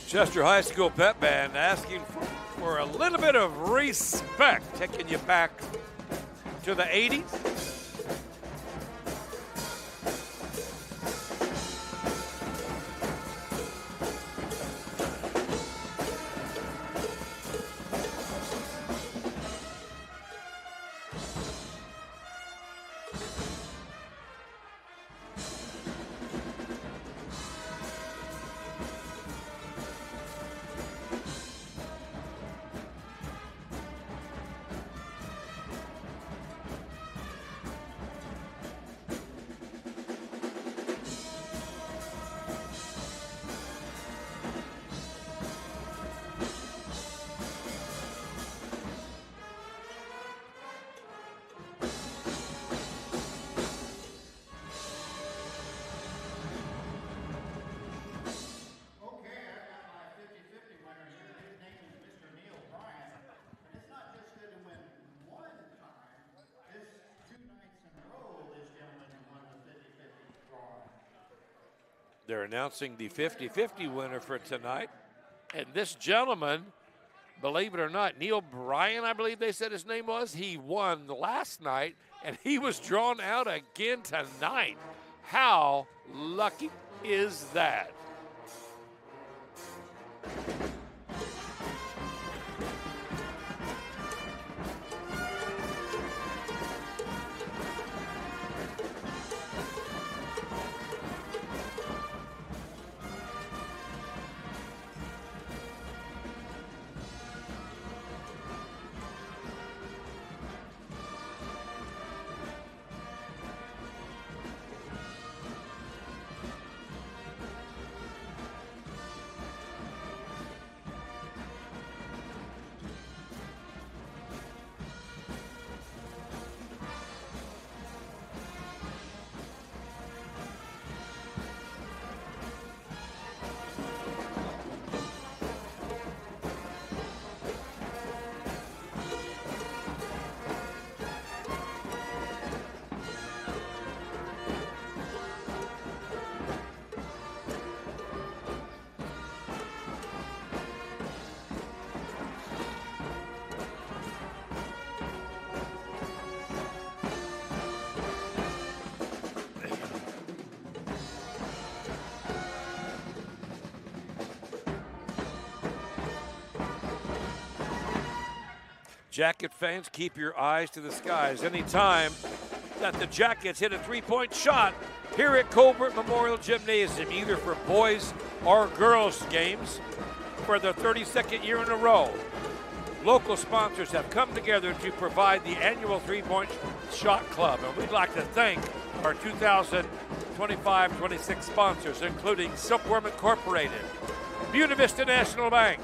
Chester High School Pep Band asking for a little bit of respect, taking you back to the 80s. They're announcing the 50-50 winner for tonight. And this gentleman, believe it or not, Neil Bryan, I believe they said his name was, he won last night, and he was drawn out again tonight. How lucky is that? Jacket fans, keep your eyes to the skies. Anytime that the Jackets hit a three-point shot here at Colbert Memorial Gymnasium, either for boys or girls games, for the 32nd year in a row, local sponsors have come together to provide the annual three-point shot club. And we'd like to thank our 2025-26 sponsors, including Silkworm Incorporated, Buena Vista National Bank,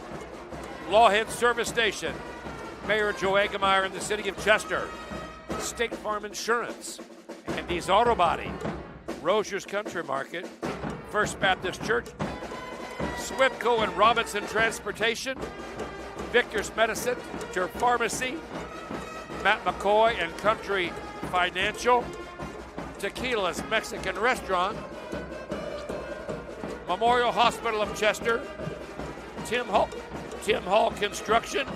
Lawhead Service Station, Mayor Joe Agemeyer in the city of Chester, State Farm Insurance, Andy's Auto Body, Rosier's Country Market, First Baptist Church, Swipco and Robinson Transportation, Victor's Medicine, Turf Pharmacy, Matt McCoy and Country Financial, Tequila's Mexican Restaurant, Memorial Hospital of Chester, Tim Hall Construction,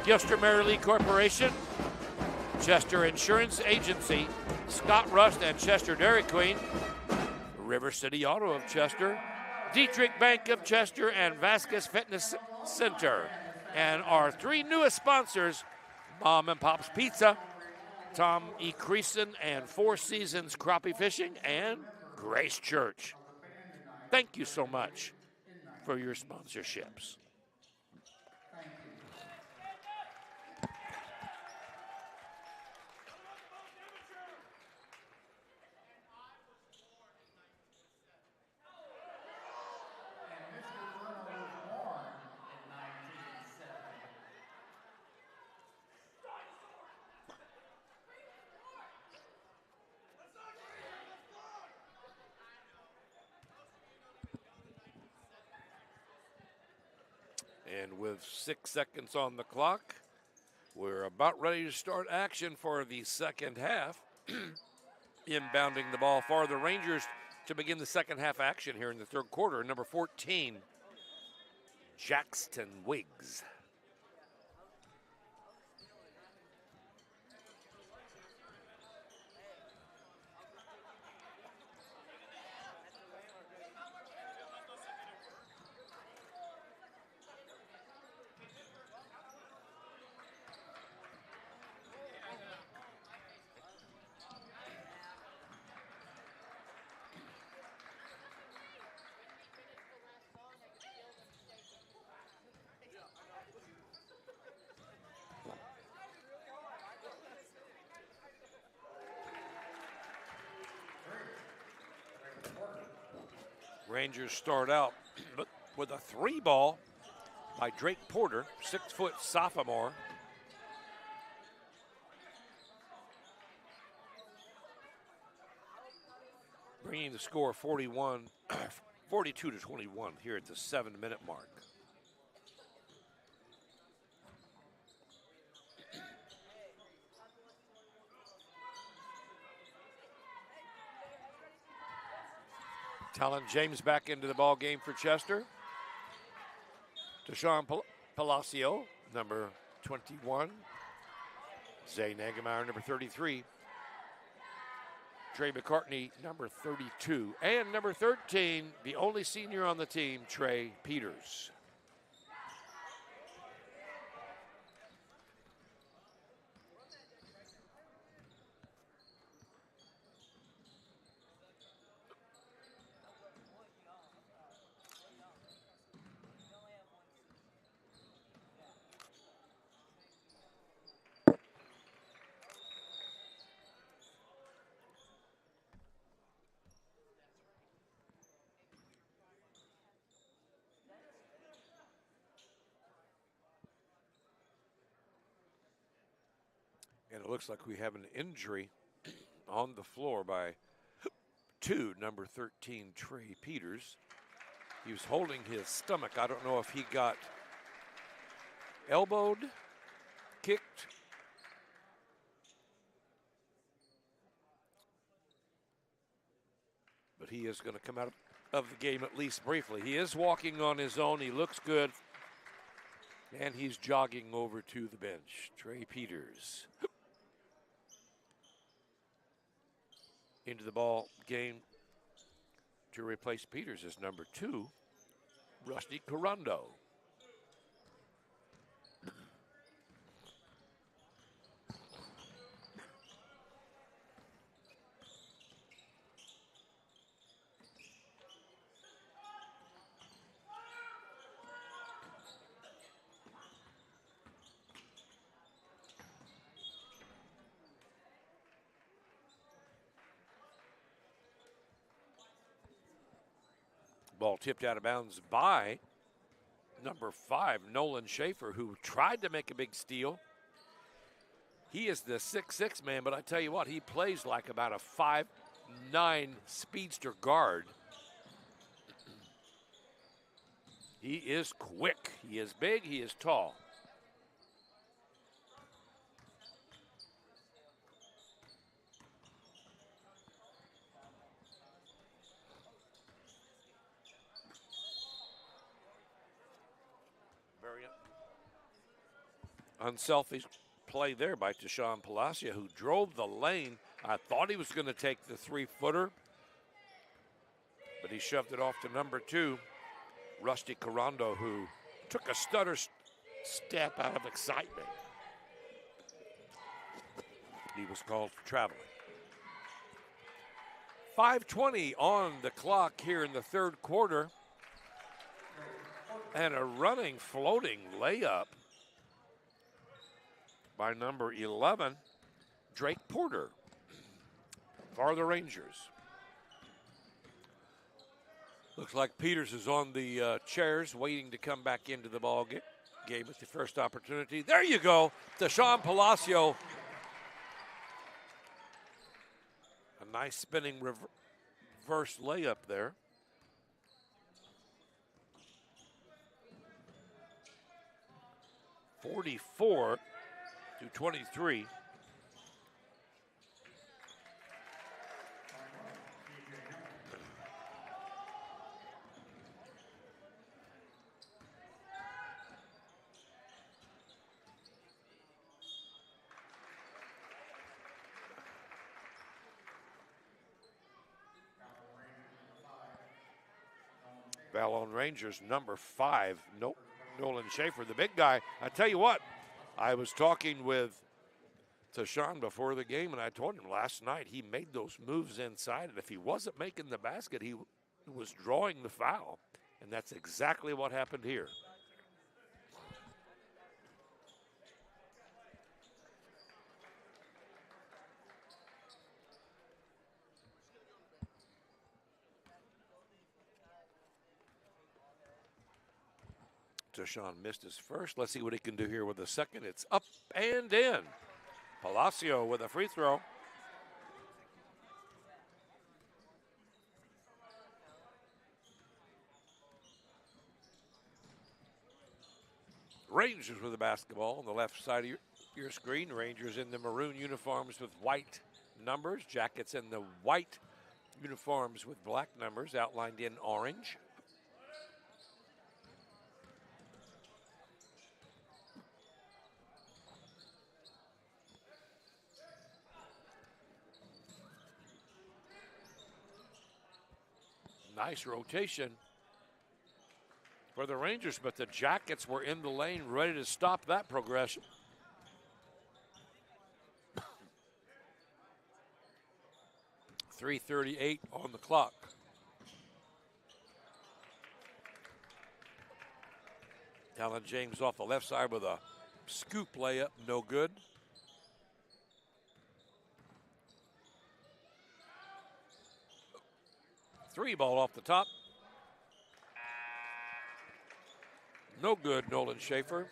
Gilster Mary Lee Corporation, Chester Insurance Agency, Scott Rust and Chester Dairy Queen, River City Auto of Chester, Dietrich Bank of Chester, and Vasquez Fitness Center. And our three newest sponsors, Mom and Pop's Pizza, Tom E. Creason and Four Seasons Crappie Fishing, and Grace Church. Thank you so much for your sponsorships. And with 6 seconds on the clock, we're about ready to start action for the second half. Inbounding the ball for the Rangers to begin the second half action here in the third quarter, number 14, Jackson Wiggs. Rangers start out with a 3 ball by Drake Porter, 6-foot sophomore. Bringing the score 42 to 21 here at the 7-minute mark. Talon James back into the ball game for Chester. Deshaun Palacio, number 21. Zay Nagemeyer, number 33. Trey McCartney, number 32. And number 13, the only senior on the team, Trey Peters. And it looks like we have an injury on the floor by number 13, Trey Peters. He was holding his stomach. I don't know if he got elbowed, kicked. But he is going to come out of the game at least briefly. He is walking on his own. He looks good. And he's jogging over to the bench. Trey Peters. Into the ball game to replace Peters as number 2, Rusty Carundo. Ball tipped out of bounds by number 5, Nolan Schaefer, who tried to make a big steal. He is the 6'6" man, but I tell you what, he plays like about a 5'9" speedster guard. He is quick. He is big. He is tall. Unselfish play there by Deshaun Palacio, who drove the lane. I thought he was going to take the 3-footer, but he shoved it off to number 2, Rusty Carundo, who took a stutter step out of excitement. He was called for traveling. 5:20 on the clock here in the third quarter. And a running, floating layup by number 11, Drake Porter, for the Rangers. Looks like Peters is on the chairs, waiting to come back into the ball game with the first opportunity. There you go, Deshaun Palacio. A nice spinning reverse layup there. (44 to 23). Valon Rangers, number 5, Nolan Schaefer, the big guy. I tell you what, I was talking with Tashawn before the game, and I told him last night he made those moves inside, and if he wasn't making the basket, he was drawing the foul, and that's exactly what happened here. Tashawn missed his first. Let's see what he can do here with the second. It's up and in. Palacio with a free throw. Rangers with the basketball on the left side of your screen. Rangers in the maroon uniforms with white numbers. Jackets in the white uniforms with black numbers outlined in orange. Nice rotation for the Rangers, but the Jackets were in the lane ready to stop that progression. .338 on the clock. Talon James off the left side with a scoop layup, no good. Three ball off the top. No good, Nolan Schaefer.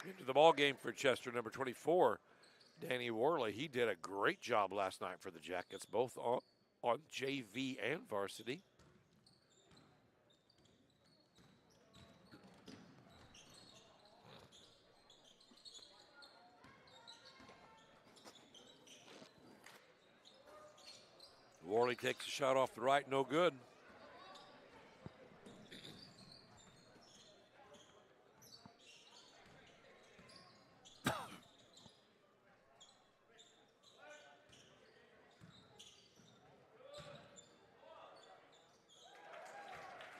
Into the ball game for Chester, number 24, Danny Worley. He did a great job last night for the Jackets, both on JV and varsity. Worley takes a shot off the right, no good.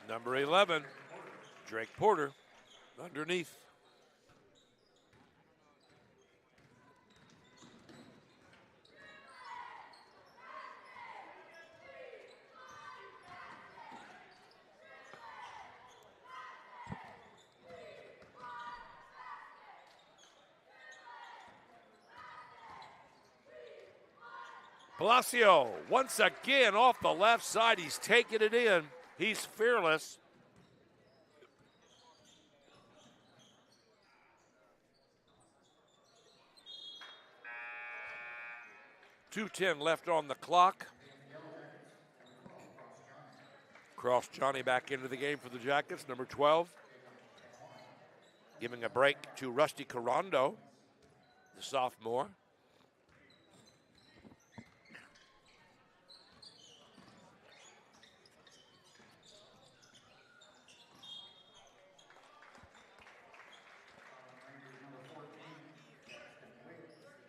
Number 11, Drake Porter, underneath. Palacio, once again off the left side, he's taking it in. He's fearless. .210 left on the clock. Cross Johnny back into the game for the Jackets, number 12. Giving a break to Rusty Carando, the sophomore.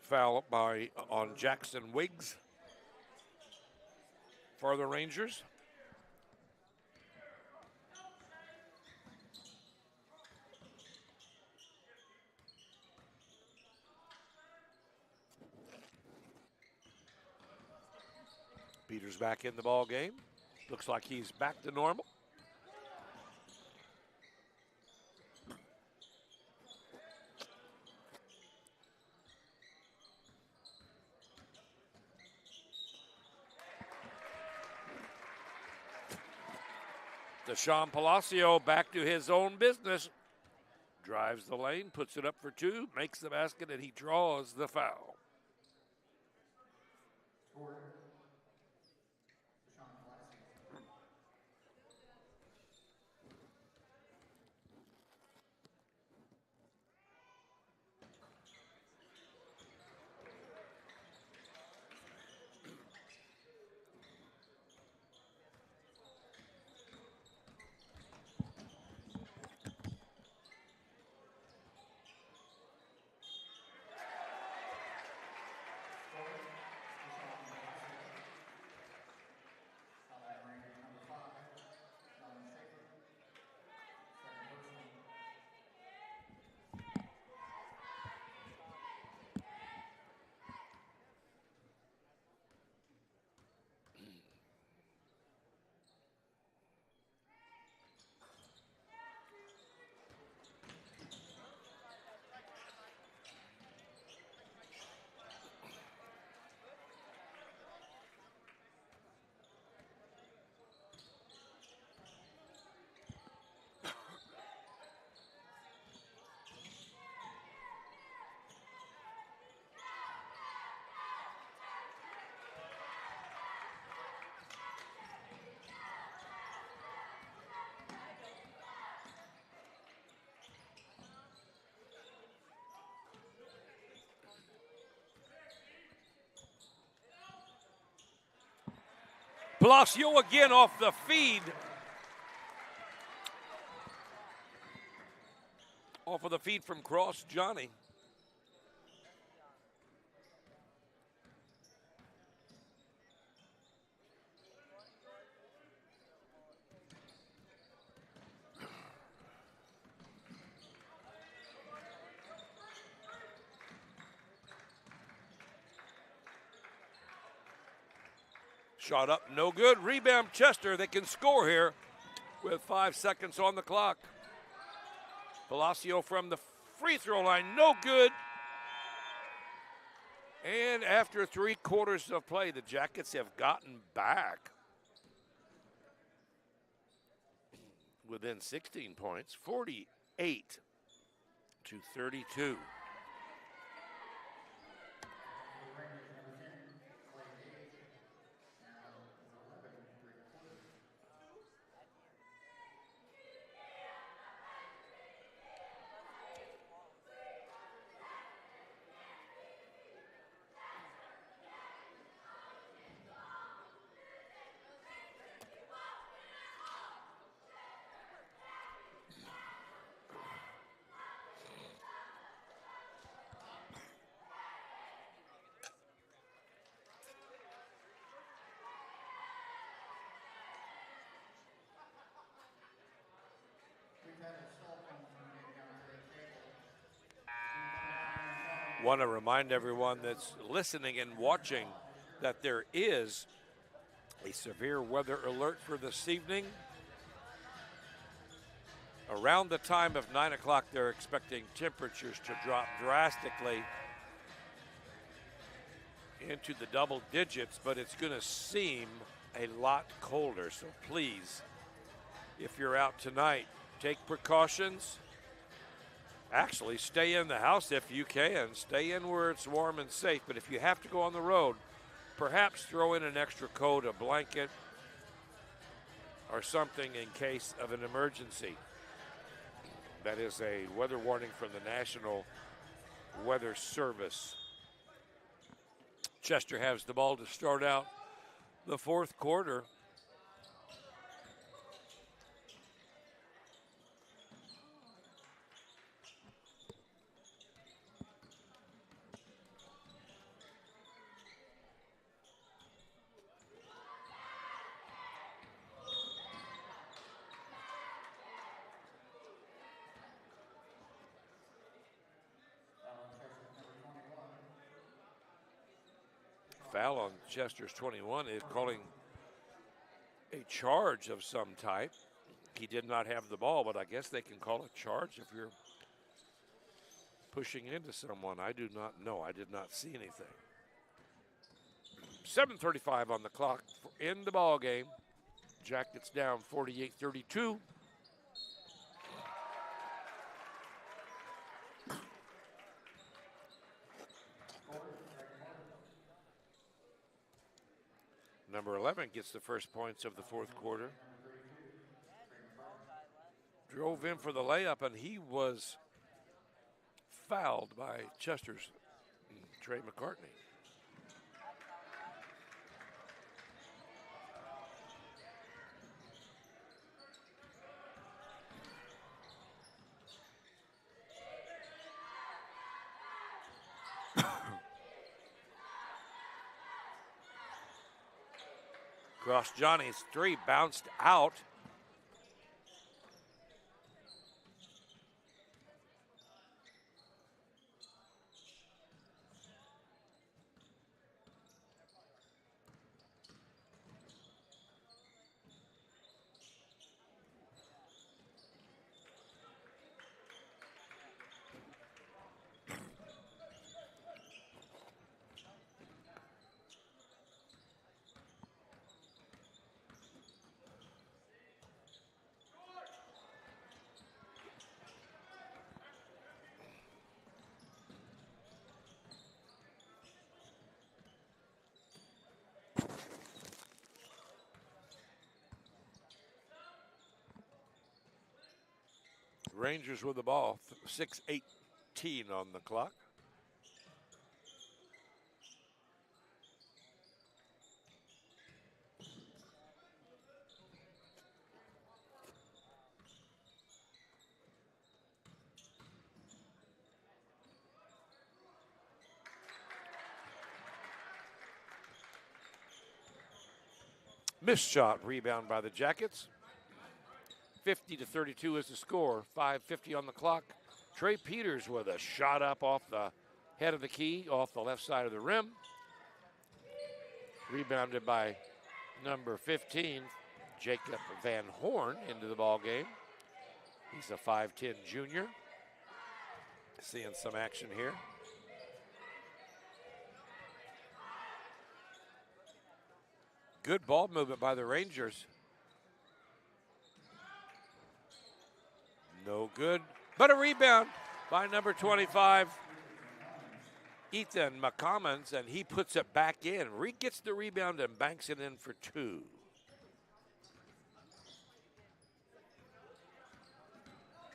Foul on Jackson Wiggs for the Rangers. Peters back in the ball game. Looks like he's back to normal. Deshaun Palacio back to his own business. Drives the lane, puts it up for two, makes the basket, and he draws the foul. Palacio again off the feed. Off of the feed from Cross Johnny. Shot up, no good. Rebound Chester. They can score here with 5 seconds on the clock. Palacio from the free throw line, no good. And after 3 quarters of play, the Jackets have gotten back within 16 points, 48 to 32. Want to remind everyone that's listening and watching that there is a severe weather alert for this evening. Around the time of 9 o'clock, they're expecting temperatures to drop drastically into the double digits, but it's going to seem a lot colder. So please, if you're out tonight, take precautions. Actually, stay in the house if you can. Stay in where it's warm and safe. But if you have to go on the road, perhaps throw in an extra coat, a blanket, or something in case of an emergency. That is a weather warning from the National Weather Service. Chester has the ball to start out the fourth quarter. Foul on Chester's 21 is calling a charge of some type. He did not have the ball, but I guess they can call a charge if you're pushing into someone. I do not know. I did not see anything. 7:35 on the clock in the ball game. Jackets down 48-32. Number 11 gets the first points of the fourth quarter. Drove in for the layup, and he was fouled by Chester's Trey McCartney. Cross Johnny's three bounced out. Rangers with the ball, 6:18 on the clock. Missed shot, rebound by the Jackets. 50-32 is the score. 5:50 on the clock. Trey Peters with a shot up off the head of the key, off the left side of the rim. Rebounded by number 15, Jacob Van Horn, into the ball game. He's a 5'10 junior. Seeing some action here. Good ball movement by the Rangers. No good, but a rebound by number 25, Ethan McCommons, and he puts it back in. Gets the rebound and banks it in for two.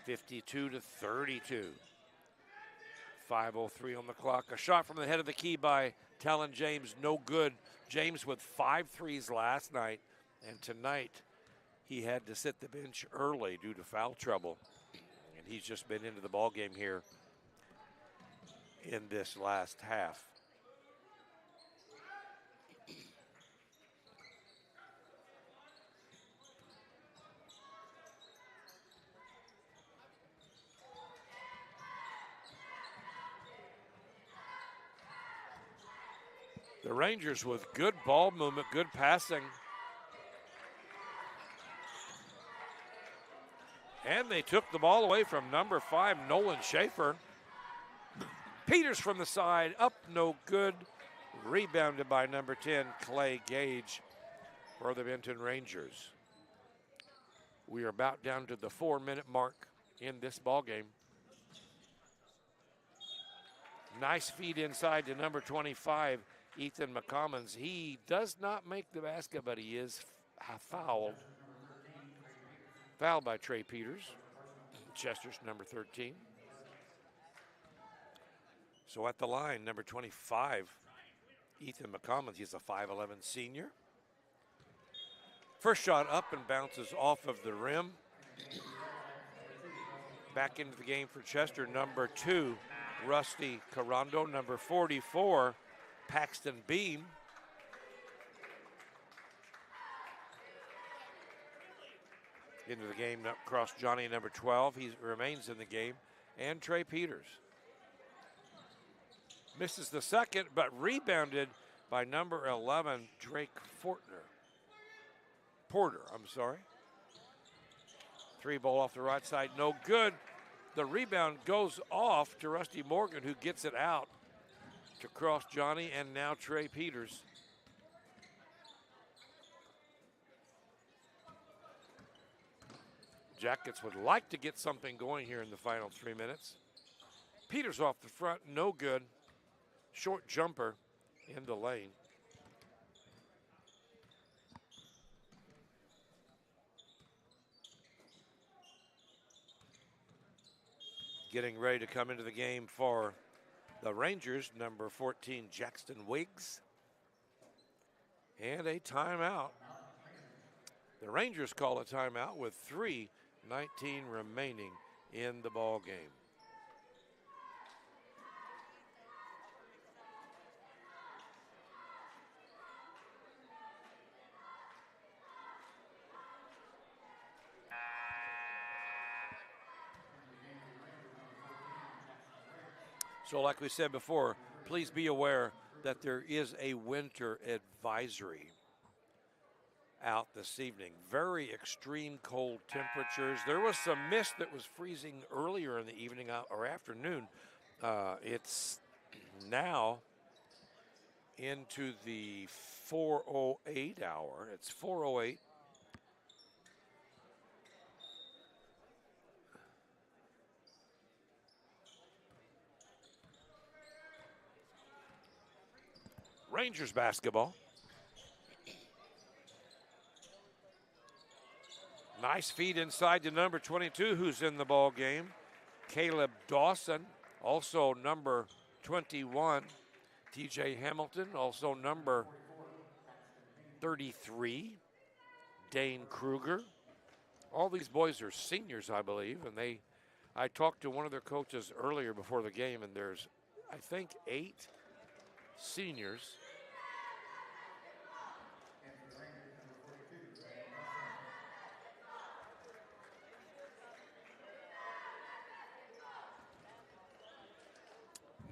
(52-32). 5:03 on the clock. A shot from the head of the key by Talon James, no good. James with 5 threes last night, and tonight he had to sit the bench early due to foul trouble. And he's just been into the ball game here in this last half. The Rangers with good ball movement, good passing. And they took the ball away from number 5, Nolan Schaefer. Peters from the side, up no good. Rebounded by number 10, Clay Gage, for the Benton Rangers. We are about down to the 4-minute mark in this ball game. Nice feed inside to number 25, Ethan McCommons. He does not make the basket, but he is fouled. Fouled by Trey Peters, Chester's number 13. So at the line, number 25, Ethan McCommons. He's a 5'11 senior. First shot up and bounces off of the rim. Back into the game for Chester, number 2, Rusty Carando. Number 44, Paxton Beam. Into the game across Johnny, number 12. He remains in the game. And Trey Peters. Misses the second, but rebounded by number 11, Drake Porter, I'm sorry. 3 ball off the right side, no good. The rebound goes off to Rusty Morgan, who gets it out to cross Johnny, and now Trey Peters. Jackets would like to get something going here in the final 3 minutes. Peters off the front, no good. Short jumper in the lane. Getting ready to come into the game for the Rangers, number 14, Jackson Wiggs. And a timeout. The Rangers call a timeout with 3:19 remaining in the ball game. So like we said before, please be aware that there is a winter advisory out this evening. Very extreme cold temperatures. There was some mist that was freezing earlier in the evening or afternoon. It's now into the 4:08 hour. It's 4:08. Rangers basketball. Nice feed inside to number 22, who's in the ball game. Caleb Dawson, also number 21. TJ Hamilton, also number 33. Dane Kruger. All these boys are seniors, I believe, and I talked to one of their coaches earlier before the game, and there's, I think, 8 seniors.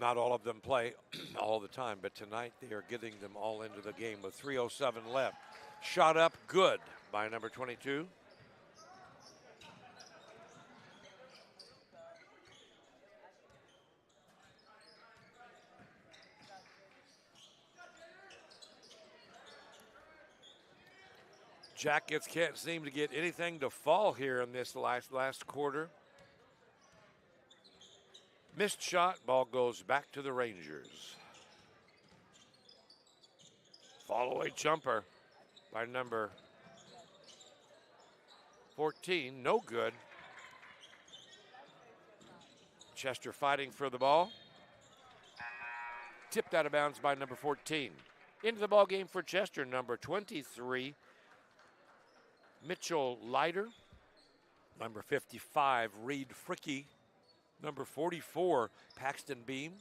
Not all of them play all the time, but tonight they are getting them all into the game with 3:07 left. Shot up good by number 22. Jackets can't seem to get anything to fall here in this last quarter. Missed shot, ball goes back to the Rangers. Fall-away jumper by number 14, no good. Chester fighting for the ball. Tipped out of bounds by number 14. Into the ball game for Chester, number 23, Mitchell Leiter. Number 55, Reed Fricky. Number 44, Paxton Beam.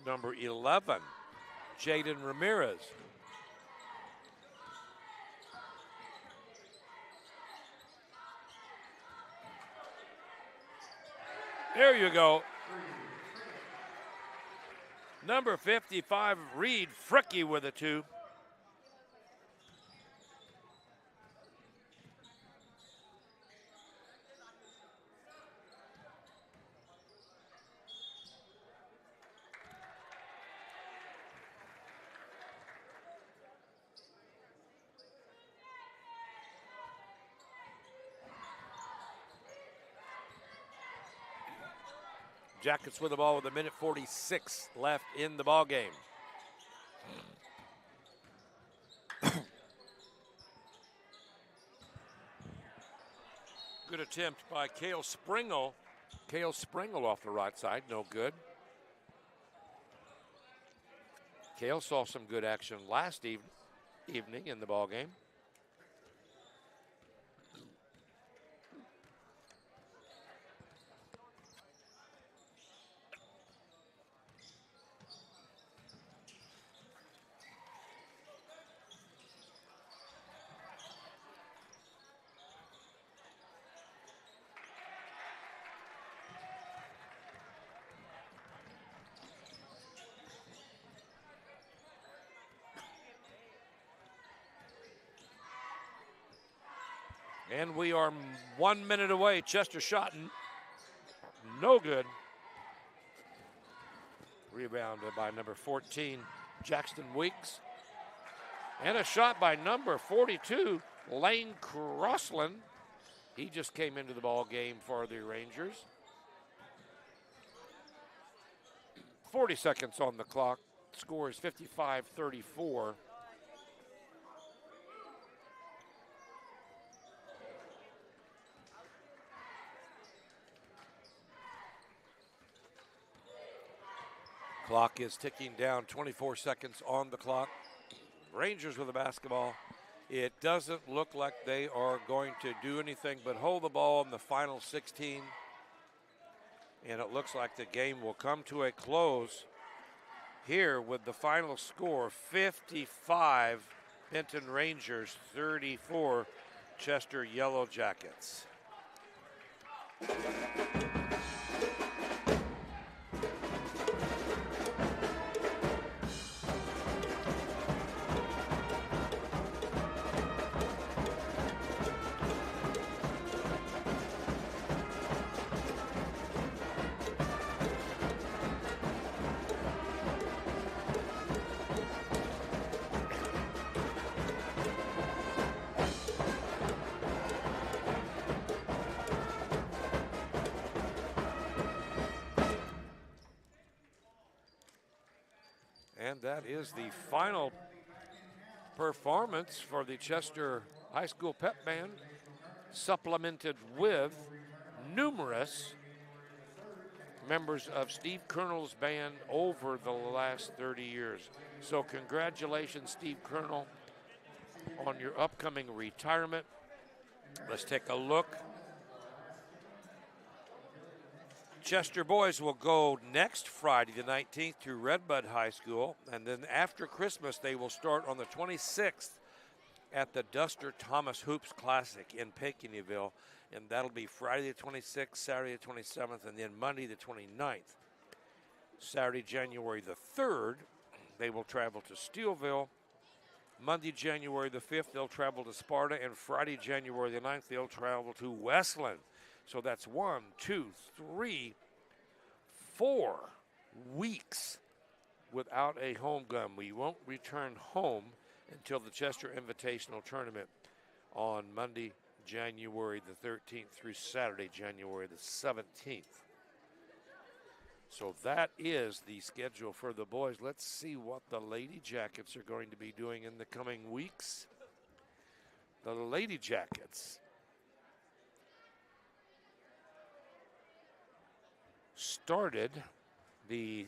Number 11, Jaden Ramirez. There you go. Number 55, Reed Fricky with a 2. Jackets with the ball with 1:46 left in the ball game. Good attempt by Cale Springle. Cale Springle off the right side, no good. Cale saw some good action last evening in the ball game. And we are 1 minute away. Chester shot, no good. Rebounded by number 14, Jackson Weeks. And a shot by number 42, Lane Crossland. He just came into the ball game for the Rangers. 40 seconds on the clock. Score is 55-34. Clock is ticking down, 24 seconds on the clock. Rangers with the basketball. It doesn't look like they are going to do anything but hold the ball in the final 16. And it looks like the game will come to a close here with the final score, 55 Benton Rangers, 34 Chester Yellow Jackets. And that is the final performance for the Chester High School Pep Band, supplemented with numerous members of Steve Colonel's band over the last 30 years. So congratulations, Steve Colonel, on your upcoming retirement. Let's take a look. Chester boys will go next Friday the 19th to Redbud High School, and then after Christmas they will start on the 26th at the Duster Thomas Hoops Classic in Peckineyville, and that'll be Friday the 26th, Saturday the 27th, and then Monday the 29th. Saturday, January the 3rd, they will travel to Steelville. Monday, January the 5th, they'll travel to Sparta, and Friday, January the 9th, they'll travel to Westland. So that's 1, 2, 3, 4 weeks without a home game. We won't return home until the Chester Invitational Tournament on Monday, January the 13th through Saturday, January the 17th. So that is the schedule for the boys. Let's see what the Lady Jackets are going to be doing in the coming weeks. The Lady Jackets started the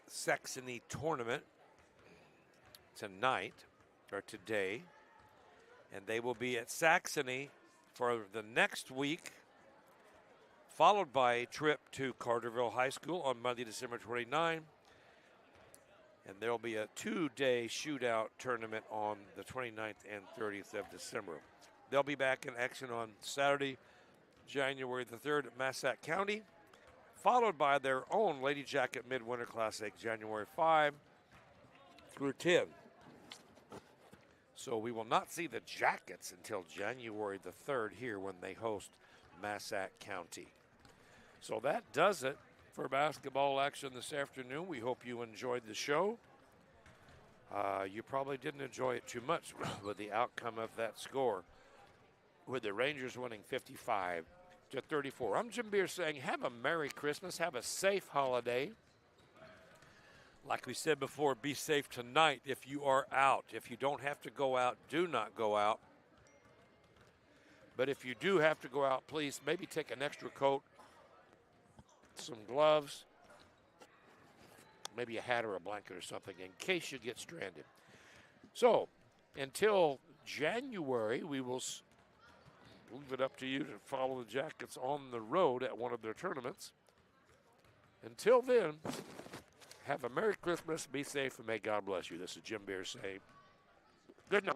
Saxony tournament tonight, or today, and they will be at Saxony for the next week, followed by a trip to Carterville High School on Monday, December 29. And there will be a 2-day shootout tournament on the 29th and 30th of December. They'll be back in action on Saturday, January the 3rd at Massac County, followed by their own Lady Jacket Midwinter Classic, January 5 through 10. So we will not see the Jackets until January the 3rd here when they host Massac County. So that does it for basketball action this afternoon. We hope you enjoyed the show. You probably didn't enjoy it too much with the outcome of that score, with the Rangers winning 55-34. I'm Jim Beer saying have a Merry Christmas, have a safe holiday. Like we said before, be safe tonight if you are out. If you don't have to go out, do not go out. But if you do have to go out, please maybe take an extra coat, some gloves, maybe a hat or a blanket or something in case you get stranded. So until January, we will leave it up to you to follow the Jackets on the road at one of their tournaments. Until then, have a Merry Christmas, be safe, and may God bless you. This is Jim Beer saying good night.